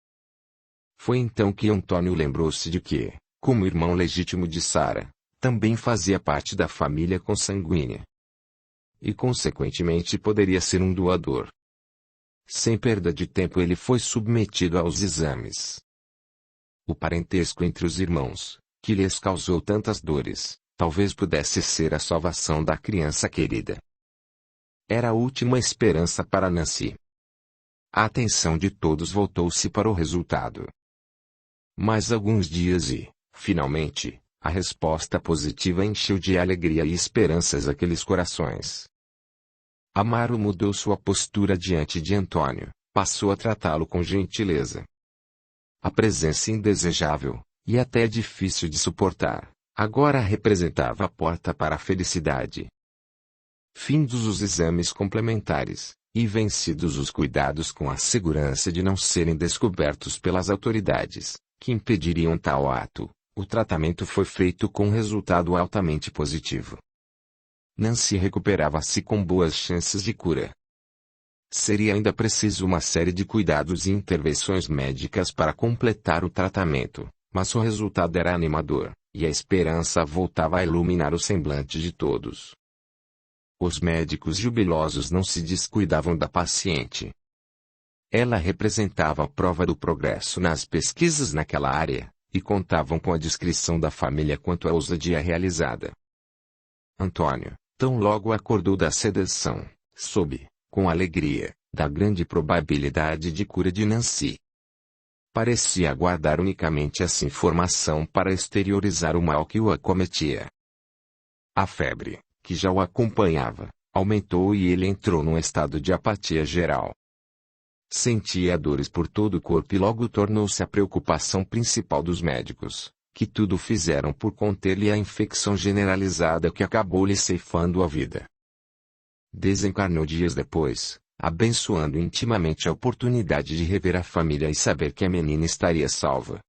Foi então que Antônio lembrou-se de que, como irmão legítimo de Sara, também fazia parte da família consanguínea. E consequentemente poderia ser um doador. Sem perda de tempo ele foi submetido aos exames. O parentesco entre os irmãos, que lhes causou tantas dores, talvez pudesse ser a salvação da criança querida. Era a última esperança para Nancy. A atenção de todos voltou-se para o resultado. Mais alguns dias e, finalmente, a resposta positiva encheu de alegria e esperanças aqueles corações. Amaro mudou sua postura diante de Antônio, passou a tratá-lo com gentileza. A presença indesejável, e até difícil de suportar, agora representava a porta para a felicidade. Findos os exames complementares, e vencidos os cuidados com a segurança de não serem descobertos pelas autoridades, que impediriam tal ato, o tratamento foi feito com resultado altamente positivo. Nancy recuperava-se com boas chances de cura. Seria ainda preciso uma série de cuidados e intervenções médicas para completar o tratamento, mas o resultado era animador, e a esperança voltava a iluminar o semblante de todos. Os médicos jubilosos não se descuidavam da paciente. Ela representava a prova do progresso nas pesquisas naquela área, e contavam com a discrição da família quanto à ousadia realizada. Antônio, tão logo acordou da sedação, soube, com alegria, da grande probabilidade de cura de Nancy. Parecia aguardar unicamente essa informação para exteriorizar o mal que o acometia. A febre, que já o acompanhava, aumentou e ele entrou num estado de apatia geral. Sentia dores por todo o corpo e logo tornou-se a preocupação principal dos médicos, que tudo fizeram por conter-lhe a infecção generalizada que acabou lhe ceifando a vida. Desencarnou dias depois, abençoando intimamente a oportunidade de rever a família e saber que a menina estaria salva.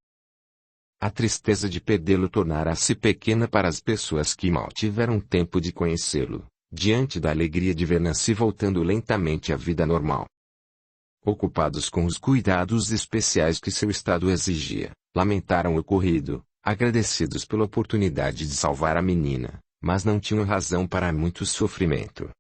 A tristeza de perdê-lo tornara-se pequena para as pessoas que mal tiveram tempo de conhecê-lo, diante da alegria de ver Nancy voltando lentamente à vida normal. Ocupados com os cuidados especiais que seu estado exigia, lamentaram o ocorrido, agradecidos pela oportunidade de salvar a menina, mas não tinham razão para muito sofrimento.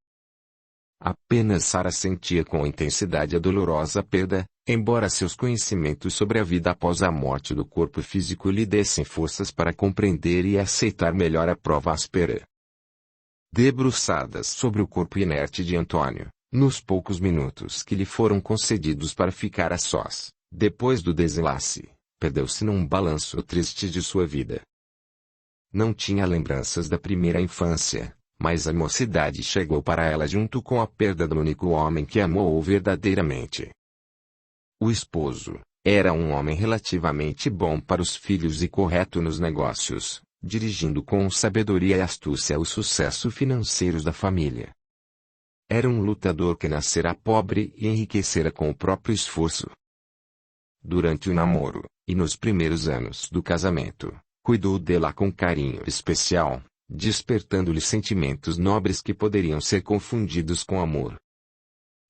Apenas Sara sentia com intensidade a dolorosa perda, embora seus conhecimentos sobre a vida após a morte do corpo físico lhe dessem forças para compreender e aceitar melhor a prova áspera. Debruçadas sobre o corpo inerte de Antônio, nos poucos minutos que lhe foram concedidos para ficar a sós, depois do desenlace, perdeu-se num balanço triste de sua vida. Não tinha lembranças da primeira infância, mas a mocidade chegou para ela junto com a perda do único homem que amou verdadeiramente. O esposo era um homem relativamente bom para os filhos e correto nos negócios, dirigindo com sabedoria e astúcia os sucessos financeiros da família. Era um lutador que nascera pobre e enriquecera com o próprio esforço. Durante o namoro, e nos primeiros anos do casamento, cuidou dela com carinho especial, despertando-lhe sentimentos nobres que poderiam ser confundidos com amor.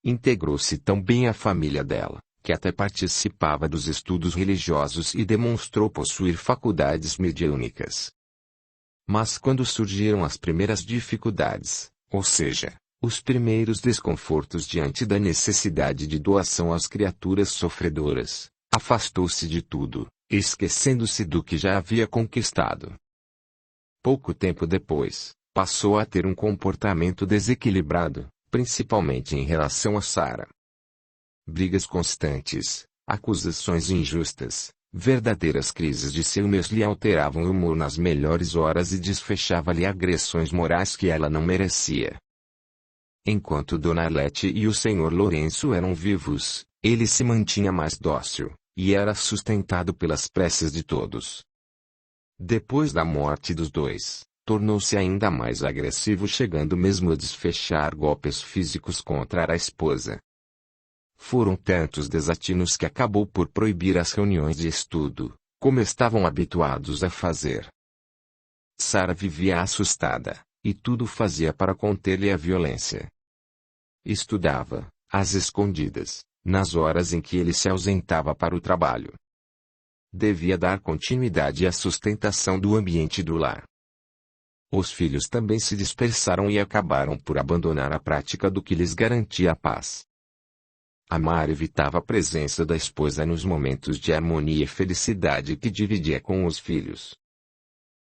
Integrou-se tão bem à família dela, que até participava dos estudos religiosos e demonstrou possuir faculdades mediúnicas. Mas quando surgiram as primeiras dificuldades, ou seja, os primeiros desconfortos diante da necessidade de doação às criaturas sofredoras, afastou-se de tudo, esquecendo-se do que já havia conquistado. Pouco tempo depois, passou a ter um comportamento desequilibrado, principalmente em relação a Sara. Brigas constantes, acusações injustas, verdadeiras crises de ciúmes lhe alteravam o humor nas melhores horas e desfechava-lhe agressões morais que ela não merecia. Enquanto Dona Arlete e o Sr. Lourenço eram vivos, ele se mantinha mais dócil, e era sustentado pelas preces de todos. Depois da morte dos dois, tornou-se ainda mais agressivo, chegando mesmo a desfechar golpes físicos contra a esposa. Foram tantos desatinos que acabou por proibir as reuniões de estudo, como estavam habituados a fazer. Sara vivia assustada, e tudo fazia para conter-lhe a violência. Estudava, às escondidas, nas horas em que ele se ausentava para o trabalho. Devia dar continuidade à sustentação do ambiente do lar. Os filhos também se dispersaram e acabaram por abandonar a prática do que lhes garantia a paz. Amar evitava a presença da esposa nos momentos de harmonia e felicidade que dividia com os filhos.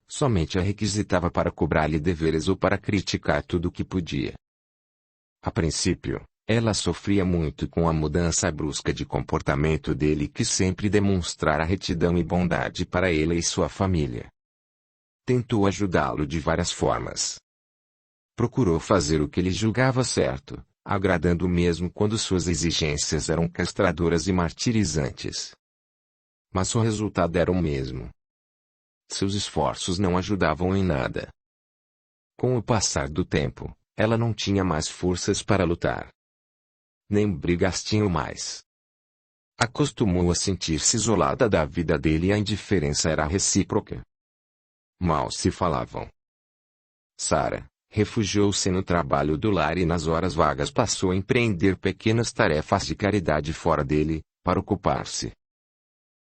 Somente a requisitava para cobrar-lhe deveres ou para criticar tudo o que podia. A princípio, ela sofria muito com a mudança brusca de comportamento dele, que sempre demonstrara retidão e bondade para ele e sua família. Tentou ajudá-lo de várias formas. Procurou fazer o que ele julgava certo, agradando mesmo quando suas exigências eram castradoras e martirizantes. Mas o resultado era o mesmo. Seus esforços não ajudavam em nada. Com o passar do tempo, ela não tinha mais forças para lutar. Nem brigas tinham mais. Acostumou a sentir-se isolada da vida dele e a indiferença era recíproca. Mal se falavam. Sara refugiou-se no trabalho do lar e nas horas vagas passou a empreender pequenas tarefas de caridade fora dele, para ocupar-se.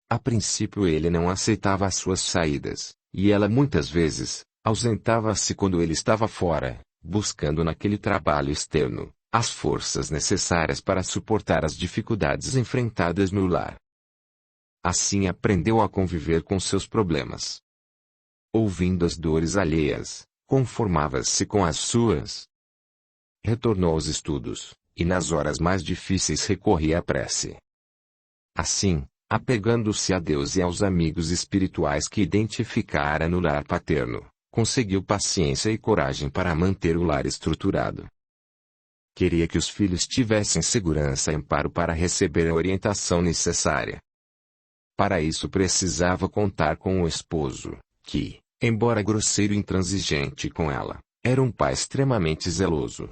A princípio ele não aceitava as suas saídas, e ela muitas vezes ausentava-se quando ele estava fora, buscando naquele trabalho externo as forças necessárias para suportar as dificuldades enfrentadas no lar. Assim aprendeu a conviver com seus problemas. Ouvindo as dores alheias, conformava-se com as suas. Retornou aos estudos, e nas horas mais difíceis recorria à prece. Assim, apegando-se a Deus e aos amigos espirituais que identificara no lar paterno, conseguiu paciência e coragem para manter o lar estruturado. Queria que os filhos tivessem segurança e amparo para receber a orientação necessária. Para isso precisava contar com o esposo, que, embora grosseiro e intransigente com ela, era um pai extremamente zeloso.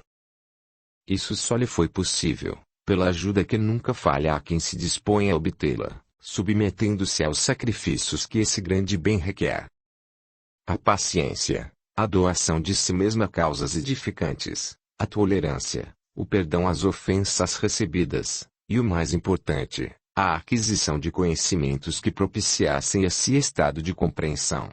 Isso só lhe foi possível pela ajuda que nunca falha a quem se dispõe a obtê-la, submetendo-se aos sacrifícios que esse grande bem requer. A paciência, a doação de si mesma a causas edificantes, a tolerância, o perdão às ofensas recebidas, e o mais importante, a aquisição de conhecimentos que propiciassem a si estado de compreensão.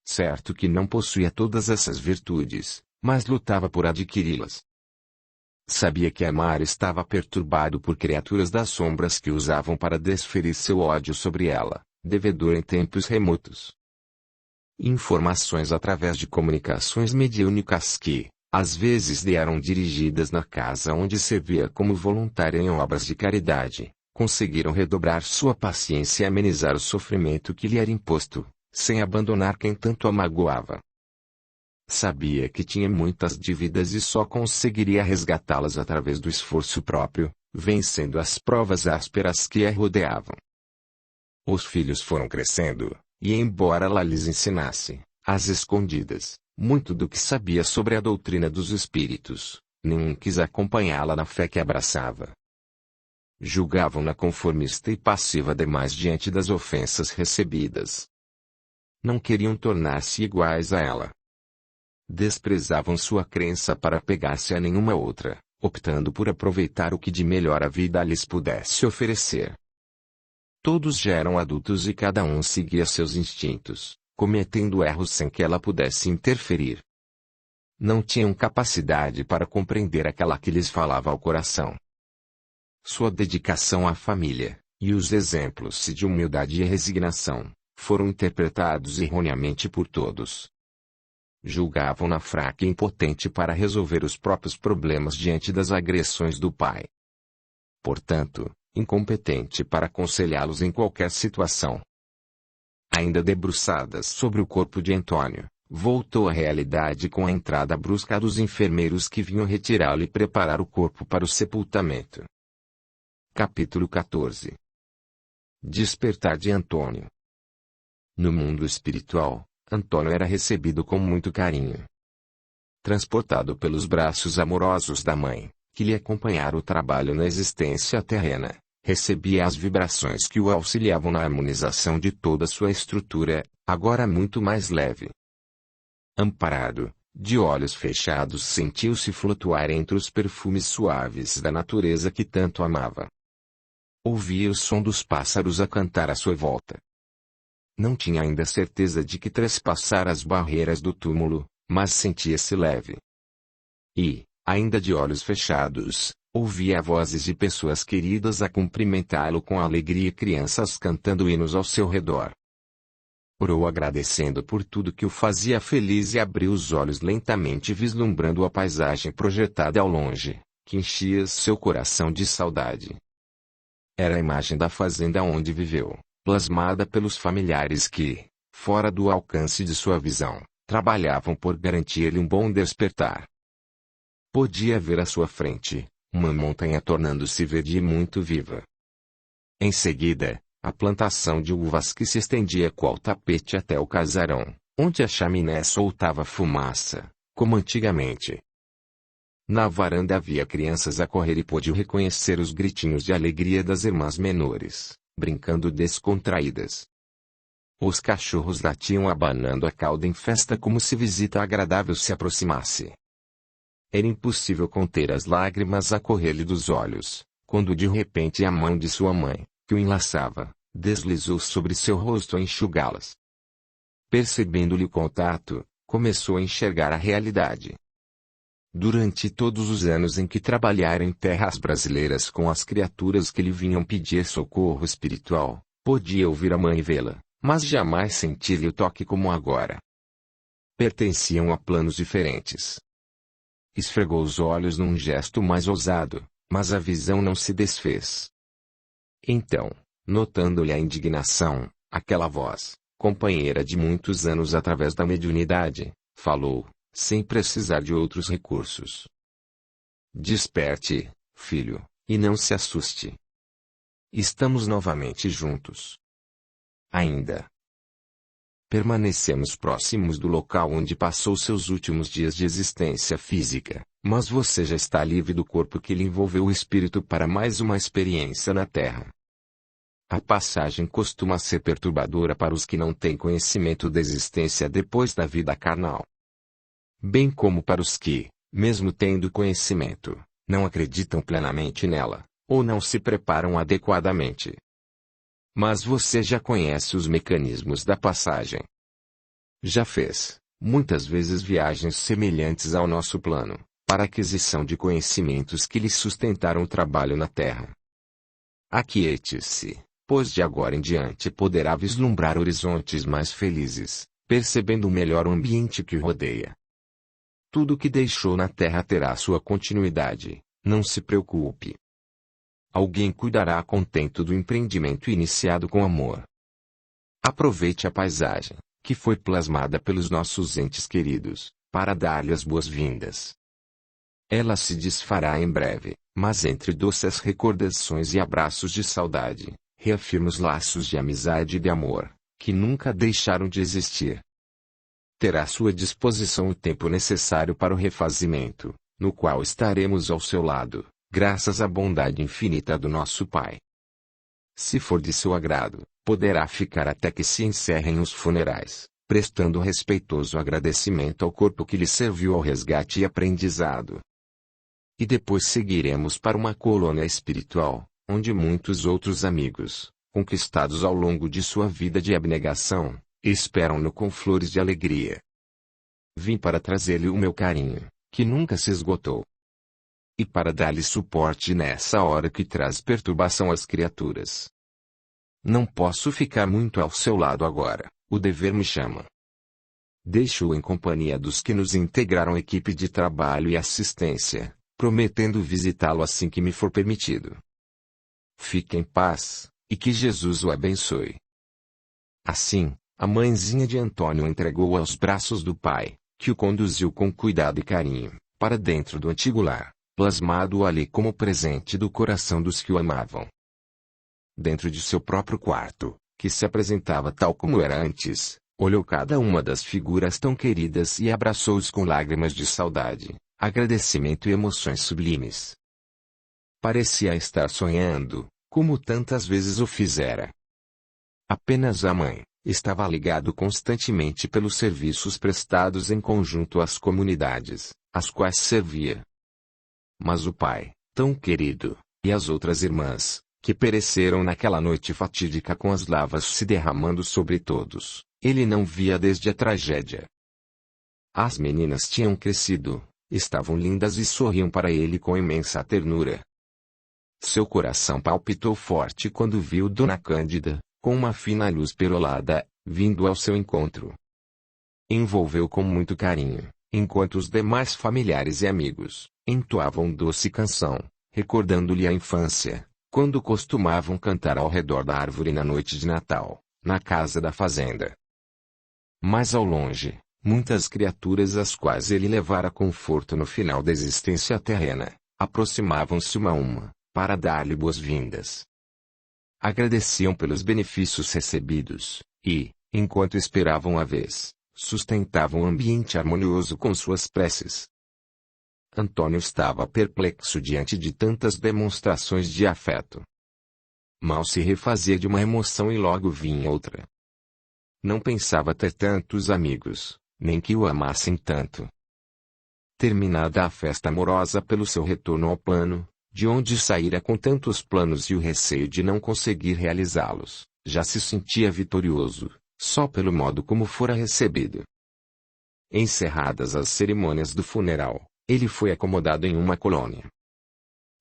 Certo que não possuía todas essas virtudes, mas lutava por adquiri-las. Sabia que Amar estava perturbado por criaturas das sombras que usavam para desferir seu ódio sobre ela, devedor em tempos remotos. Informações através de comunicações mediúnicas que, às vezes lhe eram dirigidas na casa onde servia como voluntária em obras de caridade, conseguiram redobrar sua paciência e amenizar o sofrimento que lhe era imposto, sem abandonar quem tanto a magoava. Sabia que tinha muitas dívidas e só conseguiria resgatá-las através do esforço próprio, vencendo as provas ásperas que a rodeavam. Os filhos foram crescendo, e embora ela lhes ensinasse, às escondidas, muito do que sabia sobre a doutrina dos espíritos, nenhum quis acompanhá-la na fé que abraçava. Julgavam-na conformista e passiva demais diante das ofensas recebidas. Não queriam tornar-se iguais a ela. Desprezavam sua crença para apegar-se a nenhuma outra, optando por aproveitar o que de melhor a vida lhes pudesse oferecer. Todos já eram adultos e cada um seguia seus instintos, cometendo erros sem que ela pudesse interferir. Não tinham capacidade para compreender aquela que lhes falava ao coração. Sua dedicação à família, e os exemplos de humildade e resignação, foram interpretados erroneamente por todos. Julgavam-na fraca e impotente para resolver os próprios problemas diante das agressões do pai. Portanto, incompetente para aconselhá-los em qualquer situação. Ainda debruçadas sobre o corpo de Antônio, voltou à realidade com a entrada brusca dos enfermeiros que vinham retirá-lo e preparar o corpo para o sepultamento. Capítulo 14. Despertar de Antônio. No mundo espiritual, Antônio era recebido com muito carinho. Transportado pelos braços amorosos da mãe, que lhe acompanhara o trabalho na existência terrena, recebia as vibrações que o auxiliavam na harmonização de toda sua estrutura, agora muito mais leve. Amparado, de olhos fechados, sentiu-se flutuar entre os perfumes suaves da natureza que tanto amava. Ouvia o som dos pássaros a cantar à sua volta. Não tinha ainda certeza de que traspassara as barreiras do túmulo, mas sentia-se leve. E, ainda de olhos fechados, ouvia vozes de pessoas queridas a cumprimentá-lo com alegria e crianças cantando hinos ao seu redor. Orou agradecendo por tudo que o fazia feliz e abriu os olhos lentamente vislumbrando a paisagem projetada ao longe, que enchia seu coração de saudade. Era a imagem da fazenda onde viveu, plasmada pelos familiares que, fora do alcance de sua visão, trabalhavam por garantir-lhe um bom despertar. Podia ver à sua frente, uma montanha tornando-se verde e muito viva. Em seguida, a plantação de uvas que se estendia qual tapete até o casarão, onde a chaminé soltava fumaça, como antigamente. Na varanda havia crianças a correr e pôde reconhecer os gritinhos de alegria das irmãs menores, brincando descontraídas. Os cachorros latiam abanando a cauda em festa como se visita agradável se aproximasse. Era impossível conter as lágrimas a correr-lhe dos olhos, quando de repente a mão de sua mãe, que o enlaçava, deslizou sobre seu rosto a enxugá-las. Percebendo-lhe o contato, começou a enxergar a realidade. Durante todos os anos em que trabalhara em terras brasileiras com as criaturas que lhe vinham pedir socorro espiritual, podia ouvir a mãe vê-la, mas jamais sentir-lhe o toque como agora. Pertenciam a planos diferentes. Esfregou os olhos num gesto mais ousado, mas a visão não se desfez. Então, notando-lhe a indignação, aquela voz, companheira de muitos anos através da mediunidade, falou, sem precisar de outros recursos. Desperte, filho, e não se assuste. Estamos novamente juntos. Ainda. Permanecemos próximos do local onde passou seus últimos dias de existência física, mas você já está livre do corpo que lhe envolveu o espírito para mais uma experiência na Terra. A passagem costuma ser perturbadora para os que não têm conhecimento da existência depois da vida carnal. Bem como para os que, mesmo tendo conhecimento, não acreditam plenamente nela, ou não se preparam adequadamente. Mas você já conhece os mecanismos da passagem. Já fez, muitas vezes viagens semelhantes ao nosso plano, para a aquisição de conhecimentos que lhe sustentaram o trabalho na terra. Aquiete-se, pois de agora em diante poderá vislumbrar horizontes mais felizes, percebendo melhor o ambiente que o rodeia. Tudo o que deixou na terra terá sua continuidade, não se preocupe. Alguém cuidará a contento do empreendimento iniciado com amor. Aproveite a paisagem, que foi plasmada pelos nossos entes queridos, para dar-lhe as boas-vindas. Ela se desfará em breve, mas entre doces recordações e abraços de saudade, reafirma os laços de amizade e de amor, que nunca deixaram de existir. Terá à sua disposição o tempo necessário para o refazimento, no qual estaremos ao seu lado, graças à bondade infinita do nosso Pai. Se for de seu agrado, poderá ficar até que se encerrem os funerais, prestando respeitoso agradecimento ao corpo que lhe serviu ao resgate e aprendizado. E depois seguiremos para uma colônia espiritual, onde muitos outros amigos, conquistados ao longo de sua vida de abnegação, esperam-no com flores de alegria. Vim para trazer-lhe o meu carinho, que nunca se esgotou. E para dar-lhe suporte nessa hora que traz perturbação às criaturas. Não posso ficar muito ao seu lado agora, o dever me chama. Deixo-o em companhia dos que nos integraram equipe de trabalho e assistência, prometendo visitá-lo assim que me for permitido. Fique em paz, e que Jesus o abençoe. Assim, a mãezinha de Antônio entregou-o aos braços do pai, que o conduziu com cuidado e carinho, para dentro do antigo lar, plasmado ali como presente do coração dos que o amavam. Dentro de seu próprio quarto, que se apresentava tal como era antes, olhou cada uma das figuras tão queridas e abraçou-os com lágrimas de saudade, agradecimento e emoções sublimes. Parecia estar sonhando, como tantas vezes o fizera. Apenas a mãe estava ligado constantemente pelos serviços prestados em conjunto às comunidades, às quais servia. Mas o pai, tão querido, e as outras irmãs, que pereceram naquela noite fatídica com as lavas se derramando sobre todos, ele não via desde a tragédia. As meninas tinham crescido, estavam lindas e sorriam para ele com imensa ternura. Seu coração palpitou forte quando viu Dona Cândida, com uma fina luz perolada, vindo ao seu encontro. Envolveu com muito carinho, enquanto os demais familiares e amigos entoavam doce canção, recordando-lhe a infância, quando costumavam cantar ao redor da árvore na noite de Natal, na casa da fazenda. Mas ao longe, muitas criaturas às quais ele levara conforto no final da existência terrena, aproximavam-se uma a uma, para dar-lhe boas-vindas. Agradeciam pelos benefícios recebidos, e, enquanto esperavam a vez, sustentavam o ambiente harmonioso com suas preces. Antônio estava perplexo diante de tantas demonstrações de afeto. Mal se refazia de uma emoção e logo vinha outra. Não pensava ter tantos amigos, nem que o amassem tanto. Terminada a festa amorosa pelo seu retorno ao plano, de onde saíra com tantos planos e o receio de não conseguir realizá-los, já se sentia vitorioso, só pelo modo como fora recebido. Encerradas as cerimônias do funeral, ele foi acomodado em uma colônia.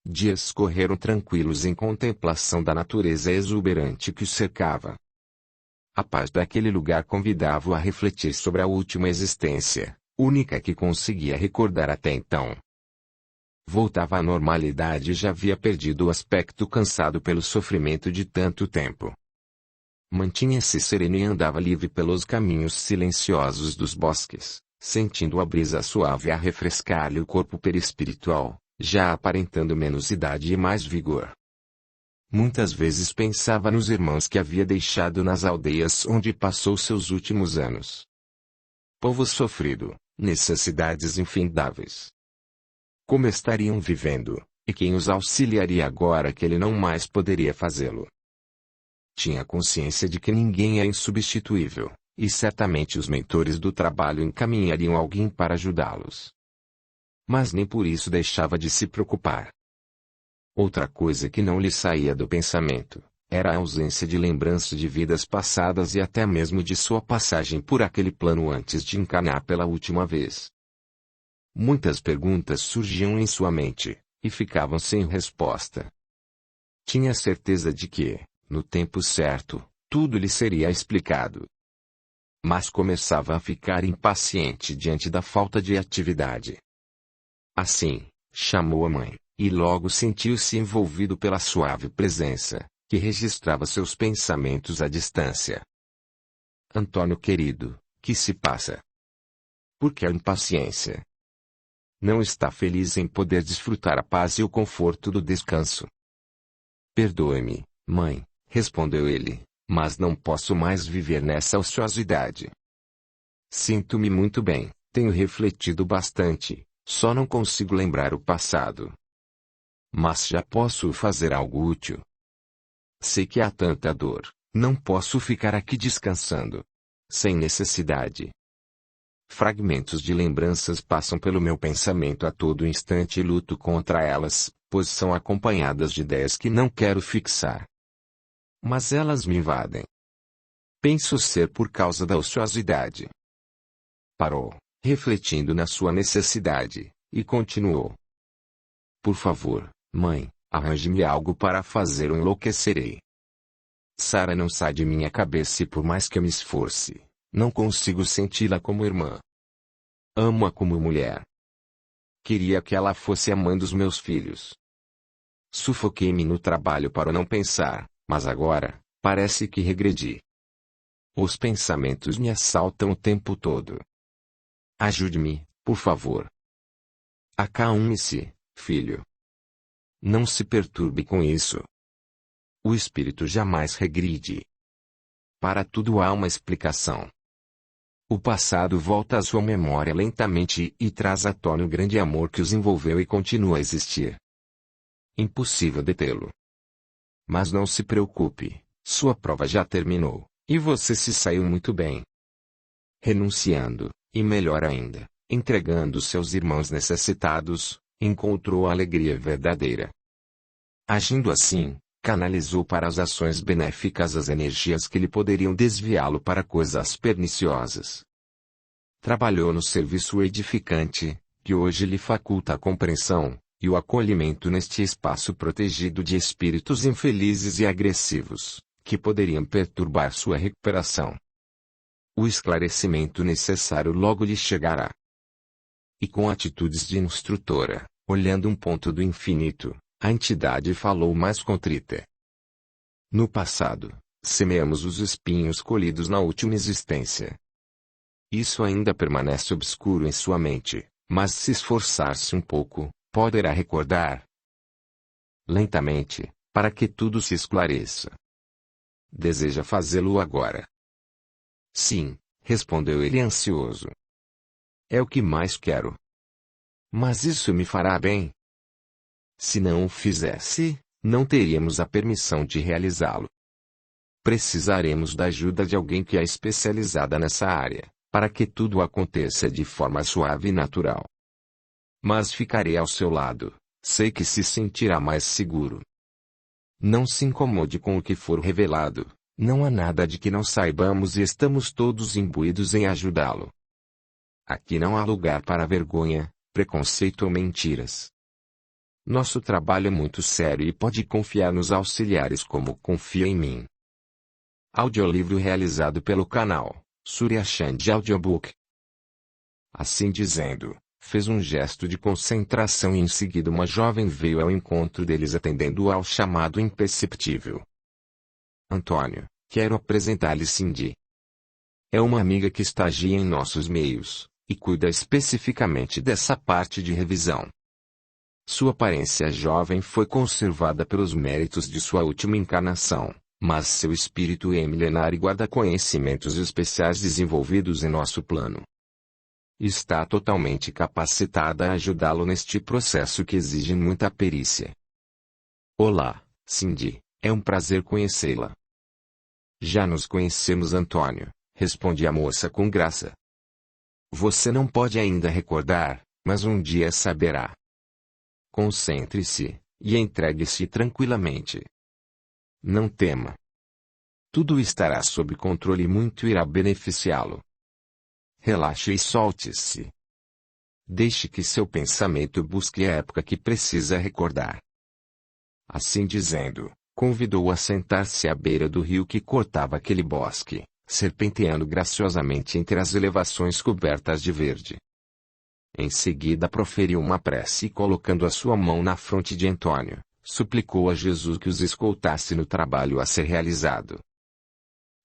Dias correram tranquilos em contemplação da natureza exuberante que o cercava. A paz daquele lugar convidava-o a refletir sobre a última existência, única que conseguia recordar até então. Voltava à normalidade e já havia perdido o aspecto cansado pelo sofrimento de tanto tempo. Mantinha-se sereno e andava livre pelos caminhos silenciosos dos bosques, sentindo a brisa suave a refrescar-lhe o corpo perispiritual, já aparentando menos idade e mais vigor. Muitas vezes pensava nos irmãos que havia deixado nas aldeias onde passou seus últimos anos. Povo sofrido, necessidades infindáveis. Como estariam vivendo, e quem os auxiliaria agora que ele não mais poderia fazê-lo? Tinha consciência de que ninguém é insubstituível, e certamente os mentores do trabalho encaminhariam alguém para ajudá-los. Mas nem por isso deixava de se preocupar. Outra coisa que não lhe saía do pensamento, era a ausência de lembrança de vidas passadas e até mesmo de sua passagem por aquele plano antes de encarnar pela última vez. Muitas perguntas surgiam em sua mente, e ficavam sem resposta. Tinha certeza de que, no tempo certo, tudo lhe seria explicado. Mas começava a ficar impaciente diante da falta de atividade. Assim, chamou a mãe, e logo sentiu-se envolvido pela suave presença, que registrava seus pensamentos à distância. Antônio querido, que se passa? Por que a impaciência? Não está feliz em poder desfrutar a paz e o conforto do descanso? Perdoe-me, mãe, respondeu ele, mas não posso mais viver nessa ociosidade. Sinto-me muito bem, tenho refletido bastante, só não consigo lembrar o passado. Mas já posso fazer algo útil. Sei que há tanta dor, não posso ficar aqui descansando. Sem necessidade. Fragmentos de lembranças passam pelo meu pensamento a todo instante e luto contra elas, pois são acompanhadas de ideias que não quero fixar. Mas elas me invadem. Penso ser por causa da ociosidade. Parou, refletindo na sua necessidade, e continuou. Por favor, mãe, arranje-me algo para fazer ou enlouquecerei. Sara não sai de minha cabeça e por mais que eu me esforce, não consigo senti-la como irmã. Amo-a como mulher. Queria que ela fosse a mãe dos meus filhos. Sufoquei-me no trabalho para não pensar, mas agora, parece que regredi. Os pensamentos me assaltam o tempo todo. Ajude-me, por favor. Acalme-se, filho. Não se perturbe com isso. O espírito jamais regride. Para tudo há uma explicação. O passado volta à sua memória lentamente e traz à tona o grande amor que os envolveu e continua a existir. Impossível detê-lo. Mas não se preocupe, sua prova já terminou, e você se saiu muito bem. Renunciando, e melhor ainda, entregando seus irmãos necessitados, encontrou a alegria verdadeira. Agindo assim, canalizou para as ações benéficas as energias que lhe poderiam desviá-lo para coisas perniciosas. Trabalhou no serviço edificante, que hoje lhe faculta a compreensão, e o acolhimento neste espaço protegido de espíritos infelizes e agressivos, que poderiam perturbar sua recuperação. O esclarecimento necessário logo lhe chegará. E com atitudes de instrutora, olhando um ponto do infinito, a entidade falou mais contrita. No passado, semeamos os espinhos colhidos na última existência. Isso ainda permanece obscuro em sua mente, mas se esforçar-se um pouco, poderá recordar. Lentamente, para que tudo se esclareça. Deseja fazê-lo agora? Sim, respondeu ele ansioso. É o que mais quero. Mas isso me fará bem? Se não o fizesse, não teríamos a permissão de realizá-lo. Precisaremos da ajuda de alguém que é especializada nessa área, para que tudo aconteça de forma suave e natural. Mas ficarei ao seu lado, sei que se sentirá mais seguro. Não se incomode com o que for revelado, não há nada de que não saibamos e estamos todos imbuídos em ajudá-lo. Aqui não há lugar para vergonha, preconceito ou mentiras. Nosso trabalho é muito sério e pode confiar nos auxiliares como confia em mim. Audiolivro realizado pelo canal Surya Chand Audiobook. Assim dizendo, fez um gesto de concentração e em seguida uma jovem veio ao encontro deles atendendo ao chamado imperceptível. Antônio, quero apresentar-lhe Cindy. É uma amiga que estagia em nossos meios, e cuida especificamente dessa parte de revisão. Sua aparência jovem foi conservada pelos méritos de sua última encarnação, mas seu espírito é milenar e guarda conhecimentos especiais desenvolvidos em nosso plano. Está totalmente capacitada a ajudá-lo neste processo que exige muita perícia. Olá, Cindy, é um prazer conhecê-la. Já nos conhecemos, Antônio, responde a moça com graça. Você não pode ainda recordar, mas um dia saberá. Concentre-se, e entregue-se tranquilamente. Não tema. Tudo estará sob controle e muito irá beneficiá-lo. Relaxe e solte-se. deixe que seu pensamento busque a época que precisa recordar. Assim dizendo, convidou-o a sentar-se à beira do rio que cortava aquele bosque, serpenteando graciosamente entre as elevações cobertas de verde. Em seguida proferiu uma prece e colocando a sua mão na fronte de Antônio, suplicou a Jesus que os escoltasse no trabalho a ser realizado.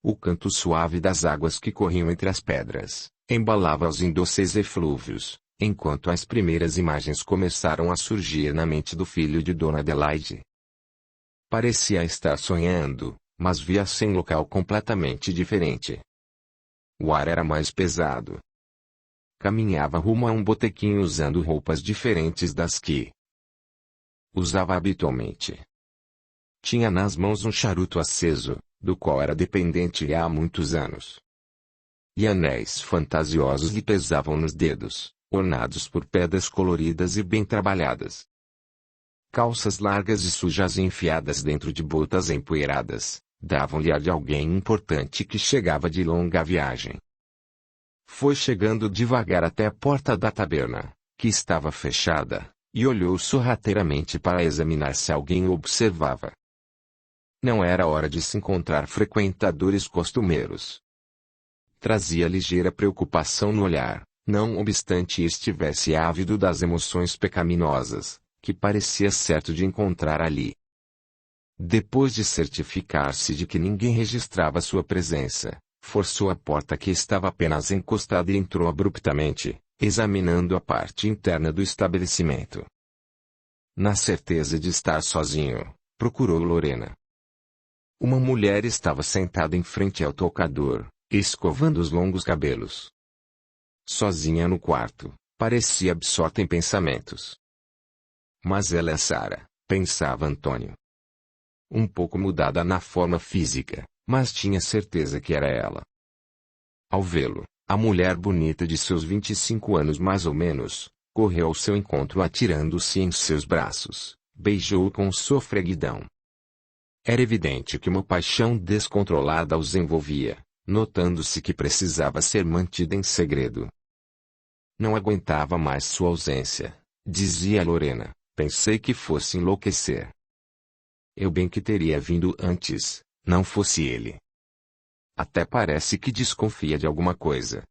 O canto suave das águas que corriam entre as pedras, embalava-os em doces eflúvios, enquanto as primeiras imagens começaram a surgir na mente do filho de Dona Adelaide. Parecia estar sonhando, mas via-se em local completamente diferente. O ar era mais pesado. Caminhava rumo a um botequim usando roupas diferentes das que usava habitualmente. Tinha nas mãos um charuto aceso, do qual era dependente há muitos anos. E anéis fantasiosos lhe pesavam nos dedos, ornados por pedras coloridas e bem trabalhadas. Calças largas e sujas enfiadas dentro de botas empoeiradas, davam-lhe ar de alguém importante que chegava de longa viagem. Foi chegando devagar até a porta da taberna, que estava fechada, e olhou sorrateiramente para examinar se alguém o observava. Não era hora de se encontrar frequentadores costumeiros. Trazia ligeira preocupação no olhar, não obstante estivesse ávido das emoções pecaminosas, que parecia certo de encontrar ali. Depois de certificar-se de que ninguém registrava sua presença, forçou a porta que estava apenas encostada e entrou abruptamente, examinando a parte interna do estabelecimento. Na certeza de estar sozinho, procurou Lorena. Uma mulher estava sentada em frente ao tocador, escovando os longos cabelos. Sozinha no quarto, parecia absorta em pensamentos. Mas ela é Sara, pensava Antônio. Um pouco mudada na forma física, mas tinha certeza que era ela. Ao vê-lo, a mulher bonita de seus 25 anos mais ou menos, correu ao seu encontro atirando-se em seus braços, beijou-o com sofreguidão. Era evidente que uma paixão descontrolada os envolvia, notando-se que precisava ser mantida em segredo. Não aguentava mais sua ausência, dizia Lorena, pensei que fosse enlouquecer. Eu bem que teria vindo antes, não fosse ele. Até parece que desconfia de alguma coisa.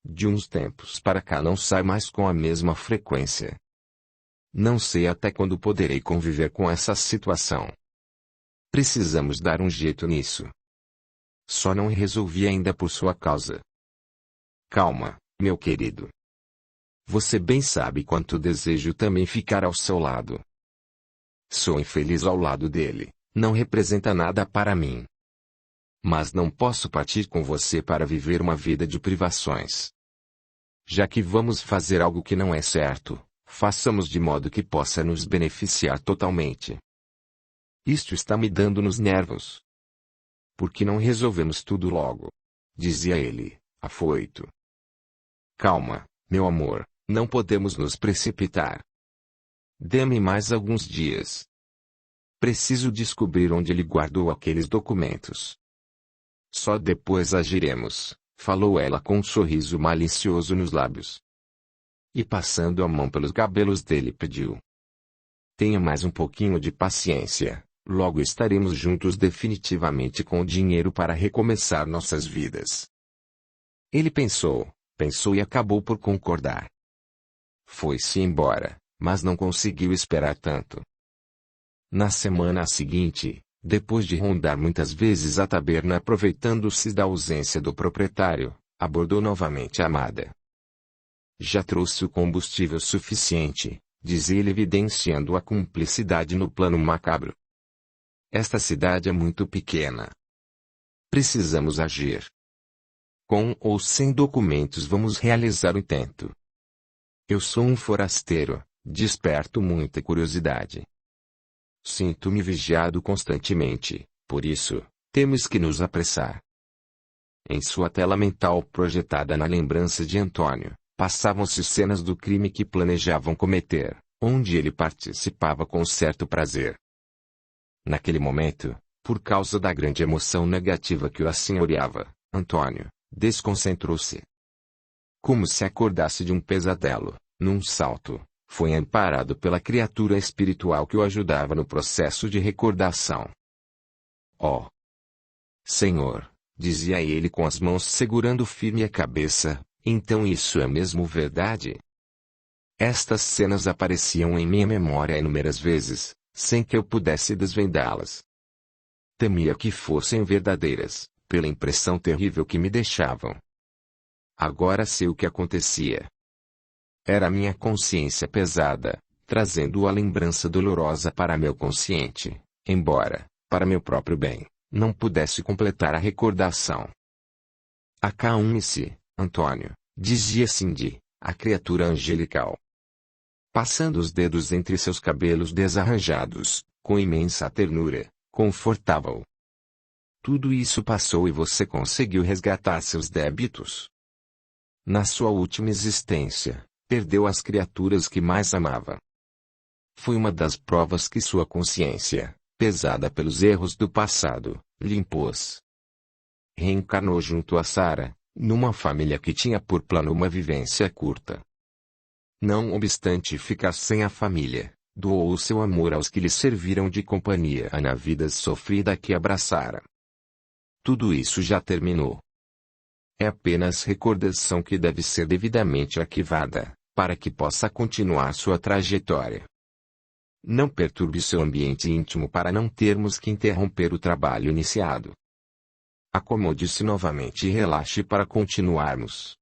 De uns tempos para cá não sai mais com a mesma frequência. Não sei até quando poderei conviver com essa situação. Precisamos dar um jeito nisso. Só não resolvi ainda por sua causa. Calma, meu querido. Você bem sabe quanto desejo também ficar ao seu lado. Sou infeliz ao lado dele, não representa nada para mim. Mas não posso partir com você para viver uma vida de privações. Já que vamos fazer algo que não é certo, façamos de modo que possa nos beneficiar totalmente. Isto está me dando nos nervos. Por que não resolvemos tudo logo? Dizia ele, afoito. Calma, meu amor, não podemos nos precipitar. Dê-me mais alguns dias. Preciso descobrir onde ele guardou aqueles documentos. Só depois agiremos, falou ela com um sorriso malicioso nos lábios. E passando a mão pelos cabelos dele pediu. Tenha mais um pouquinho de paciência, logo estaremos juntos definitivamente com o dinheiro para recomeçar nossas vidas. Ele pensou e acabou por concordar. Foi-se embora, mas não conseguiu esperar tanto. Na semana seguinte, depois de rondar muitas vezes a taberna aproveitando-se da ausência do proprietário, abordou novamente a amada. Já trouxe o combustível suficiente, dizia ele evidenciando a cumplicidade no plano macabro. Esta cidade é muito pequena. Precisamos agir. Com ou sem documentos vamos realizar o intento. Eu sou um forasteiro, desperto muita curiosidade. Sinto-me vigiado constantemente, por isso, temos que nos apressar. Em sua tela mental projetada na lembrança de Antônio, passavam-se cenas do crime que planejavam cometer, onde ele participava com certo prazer. Naquele momento, por causa da grande emoção negativa que o assenhoreava, Antônio desconcentrou-se. Como se acordasse de um pesadelo, num salto, foi amparado pela criatura espiritual que o ajudava no processo de recordação. Ó Senhor, dizia ele com as mãos segurando firme a cabeça, então isso é mesmo verdade? Estas cenas apareciam em minha memória inúmeras vezes, sem que eu pudesse desvendá-las. Temia que fossem verdadeiras, pela impressão terrível que me deixavam. Agora sei o que acontecia. Era minha consciência pesada, trazendo a lembrança dolorosa para meu consciente, embora, para meu próprio bem, não pudesse completar a recordação. Acalme-se, Antônio, dizia Cindy, a criatura angelical. Passando os dedos entre seus cabelos desarranjados, com imensa ternura, confortava-o. Tudo isso passou e você conseguiu resgatar seus débitos. Na sua última existência, perdeu as criaturas que mais amava. Foi uma das provas que sua consciência, pesada pelos erros do passado, lhe impôs. Reencarnou junto a Sara, numa família que tinha por plano uma vivência curta. Não obstante ficar sem a família, doou o seu amor aos que lhe serviram de companhia na vida sofrida que abraçara. Tudo isso já terminou. É apenas recordação que deve ser devidamente arquivada, para que possa continuar sua trajetória. Não perturbe seu ambiente íntimo para não termos que interromper o trabalho iniciado. Acomode-se novamente e relaxe para continuarmos.